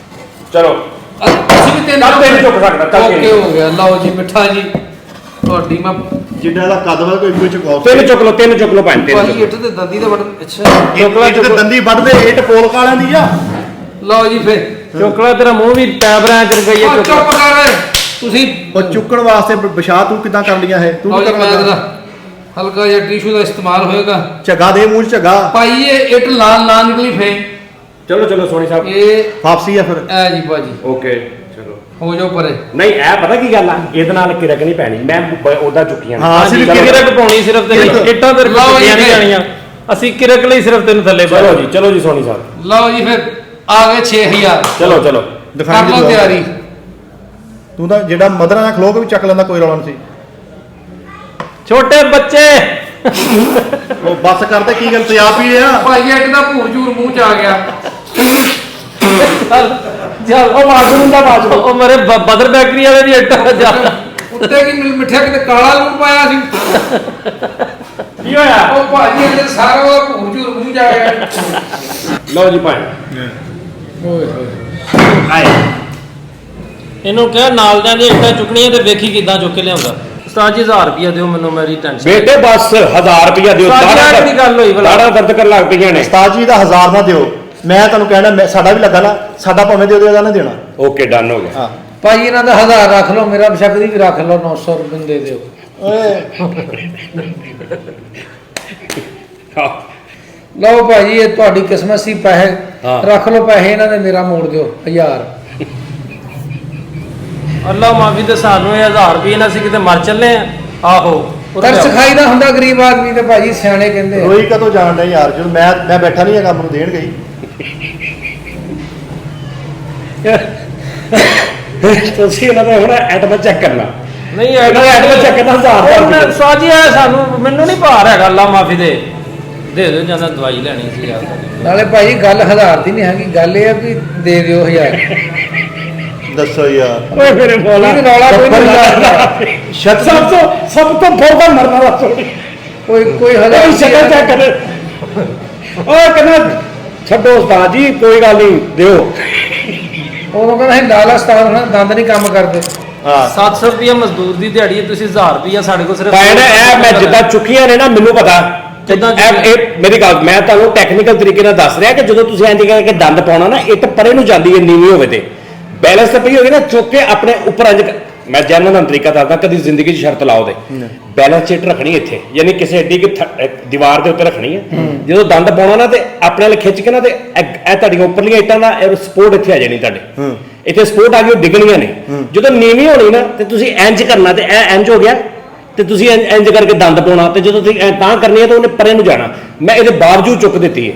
ਚਲੋ ਤੁਸੀਂ ਵੀ ਤਿੰਨ ਚੱਲ ਤਿੰਨ ਚੁੱਕ ਸਕਦਾ, ਚੱਲ ਓਕੇ ਹੋ ਗਿਆ। ਲਓ ਜੀ ਮਿੱਠਾ ਜੀ ਤੁਹਾਡੀ ਮੈਂ ਜਿੱਡਾ ਦਾ ਕੱਦ ਵਾ ਕੋਈ ਕੋਈ ਚੁਕਾਓ। ਤਿੰਨ ਚੁੱਕ ਲਓ ਭਾਵੇਂ ਤਿੰਨ ਭਾਜੀ ਚੁੱਕ ਇੱਟ ਤੇ ਦੰਦੀ ਦਾ ਬੜ। ਅੱਛਾ ਇੱਕ ਤੇ ਦੰਦੀ ਵੱਢਦੇ ਇੱਟ ਪੋਲਕ ਵਾਲਿਆਂ ਦੀ ਆ। ਲਓ ਜੀ ਫੇ ਚੁੱਕ ਲੈ, ਤੇਰਾ ਮੂੰਹ ਵੀ ਟੈਬਰਾਂ ਚ ਗਈ ਹੈ। ਚੁੱਪ ਕਰ ਤੁਸੀਂ। ਉਹ ਚੁੱਕਣ ਵਾਸਤੇ ਵਿਛਾ ਤੂੰ ਕਿਦਾਂ ਕਰ ਲੀਆਂ ਇਹ? ਤੂੰ ਲਓ ਕੀ ਜੀ ਕਰਨ ਮੈਂ ਲੱਗਾ? ਇਹਦਾ ਹਲਕਾ ਜਿਹਾ ਟਿਸ਼ੂ ਦਾ ਇਸਤੇਮਾਲ ਹੋਏਗਾ। ਝੱਗਾ ਦੇ ਮੂੰਹ 'ਚ ਝੱਗਾ। ਭਾਈ ਇਹ ਇੱਟ ਲਾਲ ਨਾ ਨਿਕਲੀ ਫੇ। ਚਲੋ ਸੋਹਣੀ ਸਾਹਿਬ। ਇਹ ਵਾਪਸੀ ਆ ਫਿਰ। ਐ ਜੀ ਭਾਜੀ ਓਕੇ ਚਲੋ। ਹੋ ਜਾਓ ਪਰੇ। ਨਹੀਂ ਇਹ ਪਤਾ ਕੀ ਗੱਲ ਆ, ਇਹਦੇ ਨਾਲ ਕਿਰਕ ਨਹੀਂ ਪੈਣੀ। ਮੈਂ ਉਹਦਾ ਚੁੱਕੀਆਂ ਹਾਂ, ਅਸੀਂ ਵੀ ਚਲੋ। ਕਿਰਕ ਪਾਉਣੀ ਸਿਰਫ ਤੇ ਇੱਟਾਂ ਤੇ ਲਓ ਜੀ ਰੁਕੀਆਂ ਨਹੀਂ ਫਿਰ। ਜਾਣੀਆਂ। ਅਸੀਂ ਕਿਰਕ ਲਈ ਸਿਰਫ ਤੈਨੂੰ ਥੱਲੇ ਚਲੋ ਜੀ ਸੋਹਣੀ ਸਾਹਿਬ। ਲਓ ਜੀ ਫਿਰ ਆ ਗਏ 6000। ਚਲੋ ਕਰ ਦਿਖਾਈ ਲਓ ਤਿਆਰੀ। ਤੂੰ ਤਾਂ ਜਿਹੜਾ ਮਦਰਾਂ ਨਾਲ ਖਲੋ ਕੇ ਵੀ ਚੱਕ ਲੈਂਦਾ, ਕੋਈ ਰੌਲਾ ਨਹੀਂ ਸੀ। ਛੋਟੇ ਬੱਚੇ। ਉਹ ਬੱਸ ਕਰਦੇ ਕੀ ਗੱਲ ਤਿਆਬ ਹੀ ਆ। ਭਾਈ ਇੱਟ ਦਾ ਭੂਰ ਜੂਰ ਮੂੰਹ ਚ ਆ ਗਿਆ। ਚੱਲ ਉਹ ਮਾਜੂਨ ਦਾ ਬਾਜੂ। ਉਹ ਮੇਰੇ ਬਦਰ ਬੈਕਰੀ ਵਾਲੇ ਦੀ ਇੱਟ ਜਾ। ਉੱਤੇ ਕੀ ਮਿੱਠਿਆ ਕਿਤੇ ਕਾਲਾ ਲੂਣ ਪਾਇਆ ਸੀ। ਕੀ ਹੋਇਆ? ਉਹ ਭਾਜੀ ਇਹਦੇ ਸਾਰਾ ਉਹ ਭੂਰ ਜੂਰ ਮੂੰਹ ਚ ਆ ਗਿਆ। ਲਓ ਜੀ ਭਾਈ। ਓਏ ਹੋਏ। ਆਏ ਇਹਨੂੰ ਕਹਿ ਨਾਲ ਦੀਆਂ ਇੱਟਾਂ ਚੁੱਕਣੀਆਂ ਤੇ ਵੇਖੀ ਕਿਦਾਂ ਚੁੱਕ ਕੇ ਲਿਆਉਂਦਾ। ਉਸਤਾਦ ਜੀ 1000 ਰੁਪਇਆ ਦਿਓ ਮੈਨੂੰ, ਮੇਰੀ ਟੈਨਸ਼ਨ ਬੇਟੇ ਬਸ 1000 ਰੁਪਇਆ ਦਿਓ। ਸਾਡੀ ਦੀ ਗੱਲ ਹੋਈ ਭਲਾ। ਦਾੜਾਂ ਦਰਦ ਕਰਨ ਲੱਗ ਪਈਆਂ ਨੇ। ਉਸਤਾਦ ਜੀ ਦਾ 1000 ਨਾ ਦਿਓ, ਮੈਂ ਤੁਹਾਨੂੰ ਕਹਿਣਾ ਸਾਡਾ ਵੀ ਲੱਗਾ ਨਾ, ਸਾਡਾ ਭਾਵੇਂ ਦੇ ਦਿਓ ਜਾਂ ਨਾ ਦੇਣਾ। ਓਕੇ ਡਨ ਹੋ ਗਿਆ। ਹਾਂ ਭਾਜੀ ਇਹਨਾਂ ਦਾ 1000 ਰੱਖ ਲਓ, ਮੇਰਾ ਬਸ਼ੱਕ ਦੀ ਵੀ ਰੱਖ ਲਓ, 900 ਰੁਪਏ ਦੇ ਦਿਓ। ਹਾਂ। ਲਓ ਭਾਜੀ ਇਹ ਤੁਹਾਡੀ ਕਿਸਮਤ ਸੀ, ਪੈਸੇ ਹਾਂ। ਰੱਖ ਲਓ, ਪੈਸੇ ਇਹਨਾਂ ਦੇ ਮੇਰਾ ਮੋੜ ਦਿਓ 1000। ਅੱਲਾ ਮਾਫੀ ਤੇ ਸਾਨੂੰ ਇਹ 1000 ਰੁਪਏ ਨਾਲ ਅਸੀਂ ਕਿਤੇ ਮਰ ਚੱਲੇ ਆ। ਆਹੋ ਤਰਸ ਖਾਈਦਾ ਹੁੰਦਾ ਗਰੀਬ ਆਦਮੀ ਤੇ ਭਾਜੀ, ਸਿਆਣੇ ਕਹਿੰਦੇ ਆ। ਰੋਈ ਕਦੋਂ ਜਾਣਦਾ ਯਾਰ, ਜਦੋਂ ਮੈਂ ਬੈਠਾ ਨਹੀਂ ਇਹ ਕੰਮ ਨੂੰ ਦੇਣ ਗਈ। ਤੁਸੀਂ ਇਹਨਾਂ ਦਾ ਹੁਣ ਐਟਮ ਚੈੱਕ ਕਰਨਾ। ਨਹੀਂ ਇਹਨਾਂ ਦਾ ਐਟਮ ਚੈੱਕ ਕਰਨਾ 1000 ਉਸਤਾਦ ਜੀ ਇਹ ਸਾਨੂੰ ਮੈਨੂੰ ਨਹੀਂ ਭਾਰ ਹੈਗਾ, ਅੱਲਾ ਮਾਫੀ ਦੇ ਦਿਓ ਜਾਂਦਾ ਦਵਾਈ ਲੈਣੀ ਸੀ ਯਾਰ। ਨਾਲੇ ਭਾਜੀ ਗੱਲ 1000 ਦੀ ਨਹੀਂ ਹੈਗੀ, ਗੱਲ ਇਹ ਆ ਵੀ ਦੇ ਦਿਓ 1000। ਦੱਸੋ ਯਾਰ, ਓਏ ਮੇਰੇ ਮੌਲਾ ਇਹ ਰੌਲਾ ਕੋਈ ਨਹੀਂ ਲੱਗਦਾ। ਸਭ ਤੋਂ ਫੌਕਾ ਮਰਨਾ ਦਾ ਛੋੜੀ ਕੋਈ ਹਜ਼ਾਰ ਕੋਈ ਸ਼ਕਲ ਚੈੱਕ ਕਰ। ਓਏ ਕਹਿੰਦਾ ਛੱਡੋ ਉਸਤਾਦ ਜੀ, ਕੋਈ ਗੱਲ ਨਹੀਂ ਦਿਓ। ਉਦੋਂ ਕਹਿੰਦਾ ਸੀ ਲਾਲਾ ਉਸਤਾਦ ਹੁਣ ਦੰਦ ਨਹੀਂ ਕੰਮ ਕਰਦੇ। ਹਾਂ 700 ਰੁਪਇਆ ਮਜ਼ਦੂਰ ਦੀ ਦਿਹਾੜੀ ਹੈ, ਤੁਸੀਂ 1000 ਰੁਪਇਆ ਸਾਡੇ ਕੋਲ ਸਿਰਫ ਭੈਣ ਇਹ ਮੈਂ ਜਿੱਦਾਂ ਚੁੱਕੀਆਂ ਨੇ ਨਾ, ਮੈਨੂੰ ਪਤਾ ਕਿੱਦਾਂ ਇਹ ਮੇਰੀ ਗੱਲ, ਮੈਂ ਤੁਹਾਨੂੰ ਟੈਕਨੀਕਲ ਤਰੀਕੇ ਨਾਲ ਦੱਸ ਰਿਹਾ ਕਿ ਜਦੋਂ ਤੁਸੀਂ ਇੰਜ ਕਰਕੇ ਦੰਦ ਪਾਉਣਾ ਨਾ, ਇਹ ਤਾਂ ਪਰੇ ਨੂੰ ਜਾਂਦੀ ਹੈ, ਨੀਵੀਂ ਹੋਵੇ ਤੇ ਬੈਲੈਂਸ ਤੇ ਪਈ ਹੋਵੇ ਨਾ, ਚੁੱਕ ਕੇ ਆਪਣੇ ਉੱਪਰ ਇੰਜ ਮੈਂ ਜੈਨੂਨ ਦਾ ਤਰੀਕਾ ਦੱਸਦਾ, ਕਦੀ ਜ਼ਿੰਦਗੀ 'ਚ ਸ਼ਰਤ ਲਾਓ ਤੇ ਬੈਲੈਂਸ ਚੀਟ ਰੱਖਣੀ ਇੱਥੇ, ਯਾਨੀ ਕਿਸੇ ਐਡੀ ਕਿ ਦੀਵਾਰ ਦੇ ਉੱਤੇ ਰੱਖਣੀ ਹੈ। ਜਦੋਂ ਦੰਦ ਪਾਉਣਾ ਨਾ ਤੇ ਆਪਣੇ ਨਾਲ ਖਿੱਚ ਕੇ ਨਾ ਤੇ ਇਹ ਤੁਹਾਡੀਆਂ ਉੱਪਰਲੀਆਂ ਇੱਟਾਂ ਦਾ ਸਪੋਰਟ ਇੱਥੇ ਆ ਜਾਣੀ ਤੁਹਾਡੇ, ਇੱਥੇ ਸਪੋਰਟ ਆ ਗਈ, ਉਹ ਡਿੱਗਣੀਆਂ ਨੇ। ਜਦੋਂ ਨੀਵੀਂ ਹੋਣੀ ਨਾ ਤੇ ਤੁਸੀਂ ਇੰਜ ਕਰਨਾ, ਤੇ ਇਹ ਇੰਜ ਹੋ ਗਿਆ ਤੇ ਤੁਸੀਂ ਇੰਜ ਕਰਕੇ ਦੰਦ ਪਾਉਣਾ, ਤੇ ਜਦੋਂ ਤੁਸੀਂ ਤਾਂ ਕਰਨੀ ਹੈ ਤਾਂ ਉਹਨੇ ਪਰੇ ਨੂੰ ਜਾਣਾ। ਮੈਂ ਇਹਦੇ ਬਾਵਜੂਦ ਚੁੱਕ ਦਿੱਤੀ ਹੈ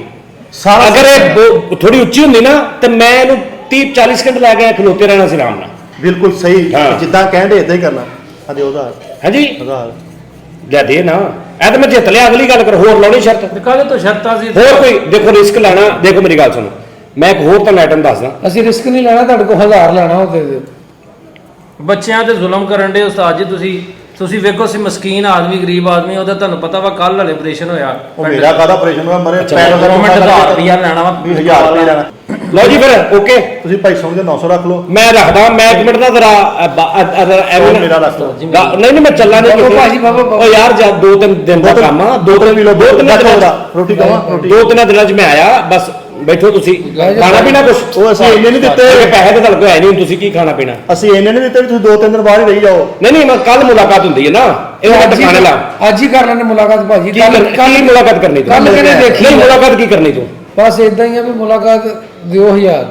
ਸਾਰਾ ਅਗਰ ਇਹ ਥੋੜੀ ਉੱਚੀ ਹੁੰਦੀ ਨਾ ਤੇ ਮੈਂ ਇਹਨੂੰ 30-40 ਸਕਿੰਟ ਲੈ ਕੇ ਖਲੋਤੇ ਰਹਿਣਾ ਸੀ ਆਰਾਮ ਨਾਲ। ਬਿਲਕੁਲ ਸਹੀ, ਹਾਂ। ਜਿੱਦਾਂ ਕਹਿੰਦੇ ਇਦਾਂ ਹੀ ਕਰਨਾ। ਆ ਦਿਓ 1000 ਹਾਂਜੀ 1000 ਲੈ ਦੇ ਨਾ, ਇਹ ਤਾਂ ਮੈਂ ਜਿੱਤ ਲਿਆ, ਅਗਲੀ ਗੱਲ ਕਰ, ਹੋਰ ਲਾਉਣੀ ਸ਼ਰਤ। ਕਾਹਦੇ ਤੋਂ ਸ਼ਰਤਾਂ ਸੀ? ਹੋਰ ਕੋਈ ਦੇਖੋ ਰਿਸਕ ਲੈਣਾ, ਦੇਖੋ ਮੇਰੀ ਗੱਲ ਸੁਣੋ, ਮੈਂ ਇੱਕ ਹੋਰ ਤੁਹਾਨੂੰ ਆਈਟਮ ਦੱਸਦਾ। ਅਸੀਂ ਰਿਸਕ ਨਹੀਂ ਲੈਣਾ, ਤੁਹਾਡੇ ਕੋਲ 1000 ਲੈਣਾ ਉਹ ਦੇ ਦਿਓ। ਬੱਚਿਆਂ ਤੇ ਜ਼ੁਲਮ ਕਰਨ ਦੇ ਉਸਤਾਦ ਜੀ, ਤੁਸੀਂ ਵੇਖੋ ਸੀ ਮਸਕੀਨ ਆਦਮੀ, ਗਰੀਬ ਆਦਮੀ, ਉਹਦਾ ਤੁਹਾਨੂੰ ਪਤਾ ਵਾ ਕੱਲ ਹਲੇ ਆਪਰੇਸ਼ਨ ਹੋਇਆ। ਉਹ ਮੇਰਾ ਕਾਹਦਾ ਆਪਰੇਸ਼ਨ ਹੋਇਆ, ਮਰੇ ਅੱਛਾ, ਪੈਰ ਗਵਰਨਮੈਂਟ 1000 ਰੁਪਇਆ ਲੈਣਾ ਵਾ, 20000 ਰੁਪਏ ਲੈਣਾ। ਲਓ ਜੀ ਫਿਰ ਓਕੇ, ਤੁਸੀਂ ਭਾਈ ਸਮਝ 900 ਰੱਖ ਲਓ, ਮੈਂ ਰੱਖਦਾ। ਮੈਂ ਇੱਕ ਮਿੰਟ ਦਾ ਜ਼ਰਾ ਐਵੇਂ ਮੇਰਾ ਰੱਖ ਲਓ। ਨਹੀਂ ਮੈਂ ਚੱਲਾਂ ਨਹੀਂ ਬਾਬਾ ਭਾਜੀ, ਬਾਬਾ। ਉਹ ਯਾਰ ਜਦ 2-3 ਦਿਨ ਦਾ ਕੰਮ ਆ, 2-3 ਕਿਲੋ 2-3 ਦਿਨਾਂ ਦਾ ਰੋਟੀ ਖਾਵਾਂ ਰੋਟੀ 2-3 ਦਿਨਾਂ 'ਚ ਮੈਂ ਆਇਆ, ਬਸ ਬੈਠੋ ਤੁਸੀਂ, ਖਾਣਾ ਪੀਣਾ ਕੁਛ ਉਹ ਅਸੀਂ ਇੰਨੇ ਨਹੀਂ ਦਿੱਤੇ, ਪੈਸੇ ਤਾਂ ਤੁਹਾਡੇ ਕੋਲ ਹੈ ਨਹੀਂ, ਤੁਸੀਂ ਕੀ ਖਾਣਾ ਪੀਣਾ? ਅਸੀਂ ਇੰਨੇ ਨਹੀਂ ਦਿੱਤੇ ਵੀ ਤੁਸੀਂ 2-3 ਦਿਨ ਬਾਹਰ ਹੀ ਰਹੀ ਜਾਓ। ਨਹੀਂ ਮੈਂ ਕੱਲ ਮੁਲਾਕਾਤ ਹੁੰਦੀ ਹੈ ਨਾ, ਇਹ ਮੈਂ ਟਿਕਾਣੇ ਲਾ ਅੱਜ ਹੀ ਕਰ ਲੈਣੇ ਮੁਲਾਕਾਤ ਭਾਜੀ। ਕੱਲ ਮੁਲਾਕਾਤ ਕਰਨੀ ਤੂੰ? ਕੱਲ ਕਿਹਨੇ ਦੇਖੀ? ਨਹੀਂ ਮੁਲਾਕਾਤ ਕੀ ਕਰਨੀ ਤੂੰ? ਬਸ ਇਦਾਂ ਹੀ ਆ ਵੀ ਮੁਲਾਕਾਤ ਦਿਓ 1000।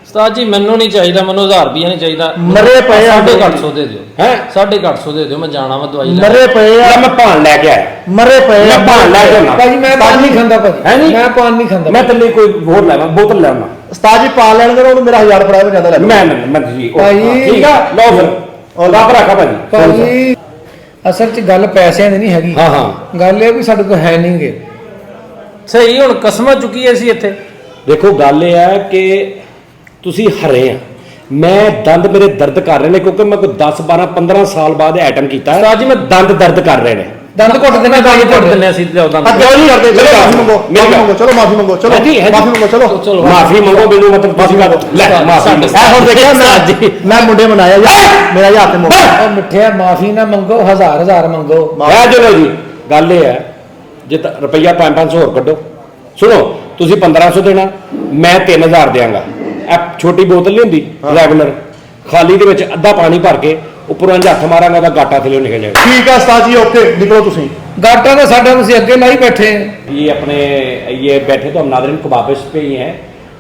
ਉਸਤਾਦ ਜੀ ਮੈਨੂੰ ਨਹੀਂ ਚਾਹੀਦਾ, ਮੈਨੂੰ 1000 ਰੁਪਇਆ ਨਹੀਂ ਚਾਹੀਦਾ, ਮਰੇ ਪਏ ਆ 850 ਦੇ ਦਿਓ। ਹੈ 850 ਦੇ ਦਿਓ, ਮੈਂ ਜਾਣਾ ਵਾ ਦਵਾਈ ਲੈਣ। ਮਰੇ ਪਏ ਆ, ਮੈਂ ਭਾਣ ਲੈ ਕੇ ਆਇਆ, ਮਰੇ ਪਏ ਮੈਂ ਆ, ਭਾਣ ਲੈ ਕੇ ਆਉਣਾ। ਭਾਜੀ ਮੈਂ ਪਾਨ ਨਹੀਂ ਖਾਂਦਾ ਹੈ ਭਾਜੀ, ਨਹੀਂ? ਮੈਂ ਪਾਨ ਨਹੀਂ ਖਾਂਦਾ। ਮੈਂ ਤੇਰੇ ਲਈ ਕੋਈ ਹੋਰ ਲੈਵਾਂ, ਬੋਤਲ ਲੈਵਾਂ। ਉਸਤਾਦ ਜੀ ਪਾ ਲੈਣ ਦੇ, ਉਹਨੂੰ ਮੇਰਾ 1000 ਫੜਾਇਆ, ਮੈਂ ਜਾਂਦਾ ਲੈ ਲਓ। ਮੈਂ ਜੀ ਭਾਈ। ਠੀਕ ਆ, ਲਓ ਫਿਰ ਉਹ ਰੱਖ ਰੱਖਾ ਭਾਜੀ। ਭਾਜੀ ਅਸਲ 'ਚ ਗੱਲ ਪੈਸਿਆਂ ਦੀ ਨਹੀਂ ਹੈਗੀ, ਹਾਂ ਹਾਂ ਗੱਲ ਇਹ ਵੀ ਸਾਡੇ ਕੋਲ ਹੈ ਨਹੀਂਗੇ। ਸਹੀ, ਹੁਣ ਕਸਮਾਂ ਚੁੱਕੀ ਅਸੀਂ ਇੱਥੇ। ਦੇਖੋ ਗੱਲ ਇਹ ਹੈ ਕਿ ਤੁਸੀਂ ਹਰੇ ਆ, ਮੈਂ ਦੰਦ ਮੇਰੇ ਦਰਦ ਕਰ ਰਹੇ ਨੇ ਕਿਉਂਕਿ ਮੈਂ ਕੋਈ 10-12-15 ਸਾਲ ਬਾਅਦ ਆਈਟਮ ਕੀਤਾ ਹੈ। ਅੱਜ ਮੈਂ ਦੰਦ ਦਰਦ ਕਰ ਰਹੇ ਨੇ। ਦੰਦ ਘੁੱਟ ਦੇਣਾ ਦਵਾਈ ਘੁੱਟ ਦਿੰਦੇ ਅਸੀਂ ਤੇ ਦੰਦ। ਅੱਗੇ ਨਹੀਂ ਕਰਦੇ, ਚਲੋ ਮਾਫੀ ਮੰਗੋ, ਮਾਫੀ ਮੰਗੋ, ਚਲੋ ਮਾਫੀ ਮੰਗੋ, ਚਲੋ ਹਾਂਜੀ, ਹਾਂਜੀ। ਮਾਫੀ ਮੰਗੋ, ਚਲੋ ਚਲੋ ਮਾਫੀ ਮੰਗੋ ਮੈਨੂੰ, ਮਤਲਬ ਤੁਸੀਂ ਲੈ ਮਾਫੀ ਇਹ ਹੁਣ ਦੇਖਿਆ ਮੈਂ ਮੁੰਡੇ ਬਣਾਇਆ ਯਾਰ, ਮੇਰਾ ਹੱਥ ਤੇ ਮੁੰਡਾ ਉਹ ਮਿੱਠਿਆ ਮਾਫੀ ਨਾ ਮੰਗੋ, 1000 ਮੰਗੋ। ਹੈ। ਚਲੋ ਜੀ ਗੱਲ ਇਹ ਹੈ, ਜੇ ਤਾਂ ਰੁਪਈਆ 500 ਹੋਰ ਕੱਢੋ। ਸੁਣੋ ਤੁਸੀਂ 1500 ਦੇਣਾ, ਮੈਂ 3000 ਦਿਆਂਗਾ। ਇਹ ਛੋਟੀ ਬੋਤਲ ਨਹੀਂ ਹੁੰਦੀ ਰੈਗੂਲਰ, ਖਾਲੀ ਦੇ ਵਿੱਚ ਅੱਧਾ ਪਾਣੀ ਭਰ ਕੇ ਉੱਪਰੋਂ ਇੰਜ ਹੱਥ ਮਾਰਾਂਗਾ ਤਾਂ ਗਾਟਾ ਥੱਲੇ ਨਿਕਲ ਜਾਏਗਾ। ਠੀਕ ਆ ਉਸਤਾਦ ਜੀ, ਓਕੇ ਨਿਕਲੋ ਤੁਸੀਂ। ਗਾਟਾ ਤਾਂ ਸਾਡਾ ਤੁਸੀਂ ਅੱਗੇ ਲਾਈ ਬੈਠੇ। ये अपने ये बैठे तो हम नादरीन कबाबिश पे ही हैं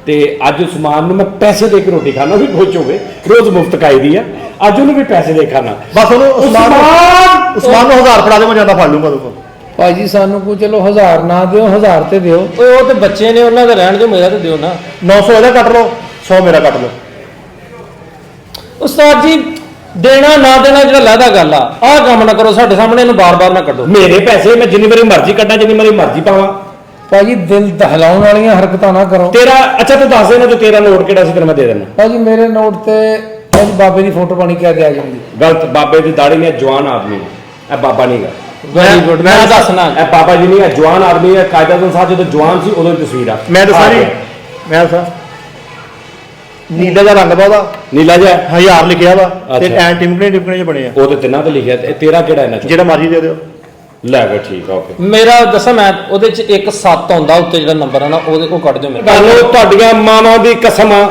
ਤੇ ਅੱਜ ਉਸਮਾਨ ਨੂੰ ਮੈਂ ਪੈਸੇ ਦੇ ਕੇ ਰੋਟੀ ਖਾਣਾ ਵੀ ਖੁਸ਼ ਹੋਵੇ, ਰੋਜ਼ ਮੁਫਤ ਖਾਈ ਦੀ ਆ, ਅੱਜ ਉਹਨੂੰ ਵੀ ਪੈਸੇ ਦੇ ਖਾਣਾ। ਬਸ ਉਹਨੂੰ ਉਸਮਾਨ ਨੂੰ 1000 ਫੜਾ ਦੇ, ਮੈਂ ਜਾਂਦਾ ਫੜ ਲੂੰਗਾ ਉਹਦੇ ਭਾਜੀ ਸਾਨੂੰ ਕੋ ਚਲੋ 1000 ਨਾ ਦਿਓ, 1000 ਤੇ ਦਿਓ। ਓਏ ਉਹ ਤੇ ਬੱਚੇ ਨੇ, ਉਹਨਾਂ ਦੇ ਰਹਿਣ ਦਿਓ, ਮੇਰਾ ਤੇ ਦਿਓ ਨਾ। 900 ਇਹਦਾ ਕੱਟ ਲਓ, 100 ਮੇਰਾ ਕੱਟ ਲਓ। ਉਸਤਾਦ ਜੀ ਦੇਣਾ ਨਾ ਦੇਣਾ ਜਿਹੜਾ ਲਹਿਦਾ ਗੱਲ ਆ, ਆਹ ਕੰਮ ਨਾ ਕਰੋ ਸਾਡੇ ਸਾਹਮਣੇ, ਇਹਨੂੰ ਬਾਰ-ਬਾਰ ਨਾ ਕੱਢੋ। ਮੇਰੇ ਪੈਸੇ ਮੈਂ ਜਿੰਨੀ ਵਾਰੀ ਮਰਜ਼ੀ ਕੱਢਾਂ, ਜਿੰਨੀ ਵਾਰੀ ਮਰਜ਼ੀ ਪਾਵਾਂ। ਭਾਜੀ ਦਿਲ ਦਹਿਲਾਉਣ ਵਾਲੀਆਂ ਹਰਕਤਾਂ ਨਾ ਕਰੋ। ਤੇਰਾ ਅੱਛਾ ਤੂੰ ਦੱਸ ਦੇ ਨਾ, ਜੋ ਤੇਰਾ ਨੋਟ ਕਿਹੜਾ ਸੀ ਤੈਨੂੰ ਮੈਂ ਦੇ ਦੇਣਾ। ਭਾਜੀ ਮੇਰੇ ਨੋਟ ਤੇ ਭਾਜੀ ਬਾਬੇ ਦੀ ਫੋਟੋ ਪਾਣੀ ਕਿਆ ਦਿਆ ਜਾਂਦੀ। ਗਲਤ, ਬਾਬੇ ਦੀ ਦਾੜੀ ਨੇ ਜਵਾਨ ਆਦਮੀ ਨੇ, ਇਹ ਬਾਬਾ ਨਹੀਂਗਾ। ਵੈਰੀ ਗੁੱਡ, ਮੈਂ ਦੱਸਣਾ ਇਹ ਬਾਬਾ ਜੀ ਨਹੀਂ ਹੈ, ਜਵਾਨ ਆਦਮੀ ਹੈ। ਕਾਇਦਾਤਨ ਸਾਹਿਬ ਜਦੋਂ ਜਵਾਨ ਸੀ ਉਦੋਂ ਦੀ ਤਸਵੀਰ ਆ। ਮੈਂ ਦੱਸਾਂ ਜੀ, ਮੈਂ ਦੱਸਾਂ ਨੀਲੇ ਦਾ ਰੰਗ ਦਾ ਉਹਦਾ, ਨੀਲਾ ਜਿਹਾ 1000 ਲਿਖਿਆ ਵਾ ਤੇ ਅੱਛਾ। ਐਂ ਟਿਮਕਣੇ ਜਿਹੇ ਬਣੇ ਆ। ਉਹ ਤੇ ਤਿੰਨਾਂ ਤੇ ਲਿਖਿਆ ਤੇ ਤੇਰਾ ਕਿਹੜਾ ਇਹਨਾਂ ਚੋਂ? ਜਿਹੜਾ ਮਰਜ਼ੀ ਦੇ ਦਿਓ। ਲੈ ਕੇ ਠੀਕ ਆ ਓਕੇ। ਮੇਰਾ ਦੱਸਾਂ ਮੈਂ ਉਹਦੇ ਚ ਇੱਕ 7 ਆਉਂਦਾ ਉੱਤੇ ਜਿਹੜਾ ਨੰਬਰ ਆ ਨਾ ਉਹਦੇ ਉਹ ਕੱਢ ਦਿਓ ਮੇਰੇ। ਤੁਹਾਨੂੰ ਤੁਹਾਡੀਆਂ ਮਾਵਾਂ ਦੀ ਕਸਮ ਆ,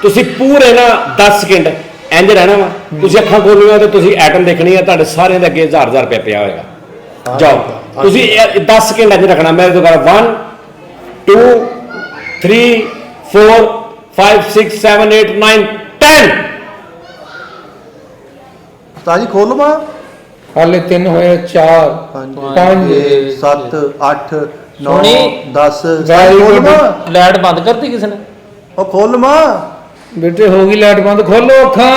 ਤੁਸੀਂ ਪੂਰੇ ਨਾ 10 ਸਕਿੰਟ ਇੰਜ ਰਹਿਣਾ ਵਾ, ਤੁਸੀਂ ਅੱਖਾਂ ਖੋਲੀਆਂ ਤੇ ਤੁਸੀਂ ਐਟਮ ਦੇਖਣੀ ਆ, ਤੁਹਾਡੇ ਸਾਰਿਆਂ ਦੇ ਅੱਗੇ 1000 ਰੁਪਏ ਪਿਆ ਹੋਏਗਾ। ਜਾਓ ਤੁਸੀਂ 10 ਸਕਿੰਟ ਇੰਜ ਰੱਖਣਾ। ਮੈਂ ਦੁਬਾਰਾ 1 2 3 4 5 6 7 8 9 10। ਤਾਜੀ ਖੋਲ ਲਵਾਂ। ਹਾਲੇ 3 ਹੋਏ, 4 5 7 8 9 ਸੋਹਣੀ। 10 Very ਖੋਲ good. ਲਵਾਂ। ਲਾਈਟ ਬੰਦ ਕਰਤੀ ਕਿਸੇ ਨੇ? ਉਹ ਖੋਲ ਲਵਾਂ। ਬੇਟੇ ਹੋ ਗਈ ਲਾਈਟ ਬੰਦ, ਖੋਲੋ ਅੱਖਾਂ।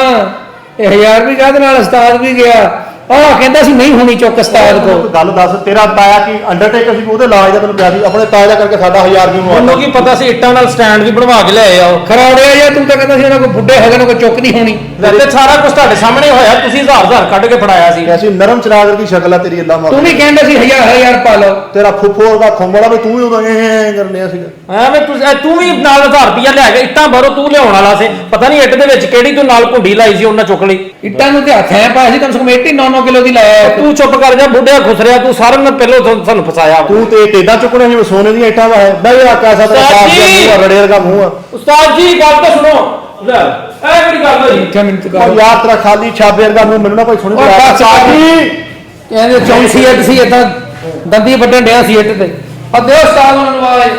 ਇਹ 1000 ਵੀ ਕਾਹਦੇ ਨਾਲ, ਉਸਤਾਦ ਵੀ ਗਿਆ। ਆਹ ਕਹਿੰਦਾ ਸੀ ਨਹੀਂ ਹੋਣੀ ਚੁੱਕ ਉਸਤਾਦ ਕੋਈ ਕੋ। ਗੱਲ ਦੱਸ, ਤੇਰਾ ਤਾਇਆ ਕੀ ਅੰਡਰਟੇਕਰ ਸੀ, ਉਹਦੇ ਇਲਾਜ ਦਾ ਤੈਨੂੰ ਪਿਆ ਸੀ, ਆਪਣੇ ਤਾਇਆ ਦਾ ਕਰਕੇ ਸਾਡਾ 1000 ਵੀ ਉਹਨੂੰ ਕੀ ਪਤਾ ਸੀ ਇੱਟਾਂ ਨਾਲ ਸਟੈਂਡ ਵੀ ਬਣਵਾ ਕੇ ਲਿਆਏ ਆ ਉਹ। ਖਰਾੜਿਆ ਜਾਂ ਤੂੰ ਤਾਂ ਕਹਿੰਦਾ ਸੀ ਉਹਨਾਂ ਕੋ ਬੁੱਢੇ ਹੈਗੇ ਨੇ, ਕੋਈ ਚੁੱਕ ਨਹੀਂ ਹੋਣੀ। ਵੈਸੇ ਸਾਰਾ ਕੁਝ ਤੁਹਾਡੇ ਸਾਹਮਣੇ ਹੋਇਆ, ਤੁਸੀਂ 1000 ਕੱਢ ਕੇ ਫੜਾਇਆ ਸੀ। ਐਸੀ ਨਰਮ ਚਰਾਗਰ ਦੀ ਸ਼ਕਲ ਆ ਤੇਰੀ, ਅੱਲਾ ਮਾਰ। ਤੂੰ ਵੀ ਕਹਿੰਦਾ ਸੀ 1000 ਪਾ ਲਓ। ਤੇਰਾ ਫੁੱਫੋ ਦਾ ਖੰਬੜਾ ਵੀ ਤੂੰ ਹੀ ਉਦੋਂ ਐ ਕਰ ਲਿਆ ਸੀਗਾ। ਐਵੇਂ ਤੂੰ ਵੀ ਨਾਲ 1000 ਰੁਪਇਆ ਲੈ ਕੇ ਇੱਟਾਂ ਬਾਹਰੋਂ ਤੂੰ ਲਿਆਉਣ ਵਾਲਾ ਸੀ। ਪਤਾ ਨਹੀਂ ਇੱਟ ਦੇ ਵਿੱਚ ਕਿਹੜੀ ਤੂੰ ਨਾਲ ਕੁੰਡੀ ਲਾਈ ਸੀ ਉਹਨਾਂ ਚੁੱਕ ਲਈ। ਇੱਟਾਂ ਨੂੰ ਤੇ ਹੱਥ ਐ ਪਾਇਆ ਸੀ, ਕਮ ਸੇ ਕਮ 9 ਕਿਲੋ ਦੀ ਲਾਇਆ। ਤੂੰ ਚੁੱਪ ਕਰ ਜਾ ਬੁੱਢਿਆ ਖੁਸਰਿਆ, ਤੂੰ ਸਾਰਿਆਂ ਨਾਲ ਪਹਿਲਾਂ ਸਾਨੂੰ ਫਸਾਇਆ। ਤੂੰ ਤੇ ਟੇਡਾ ਚੁੱਕਣਾ ਸੀ, ਸੋਨੇ ਦੀਆਂ ਇੱਟਾਂ ਵਾ ਹੈ। ਬਈ ਆ ਕੈਸਾ ਤੇਰਾ ਉਸਤਾਦ ਸਾਫ ਜੀ। ਜਿਹਾ ਮੂੰਹ ਆ, ਰੜੇ ਵਰਗਾ ਮੂੰਹ ਆ। ਉਸਤਾਦ ਜੀ ਗੱਲ ਤਾਂ ਸੁਣੋ। ਲੈ ਇਹ ਕਿਹੜੀ ਗੱਲ ਹੋਈ? 1 ਮਿੰਟ ਉਹ ਕਰ। ਯਾਰ ਤੇਰਾ ਖਾਲੀ ਛਾਬੇ ਵਰਗਾ ਮੂੰਹ ਮੈਨੂੰ ਨਾ ਕੋਈ ਸੁਣੀ ਉਹ ਬਸ ਆ ਗਈ। ਕਹਿੰਦੇ ਚੌਂਸੀ ਇੱਟ ਸੀ, ਏਦਾਂ ਦੰਦੀ ਵੱਢਣ ਡਿਆ ਸੀ ਇੱਟ ਤੇ। ਆ ਦਿਓ ਉਸਤਾਦ ਨੂੰ ਆਵਾਜ਼।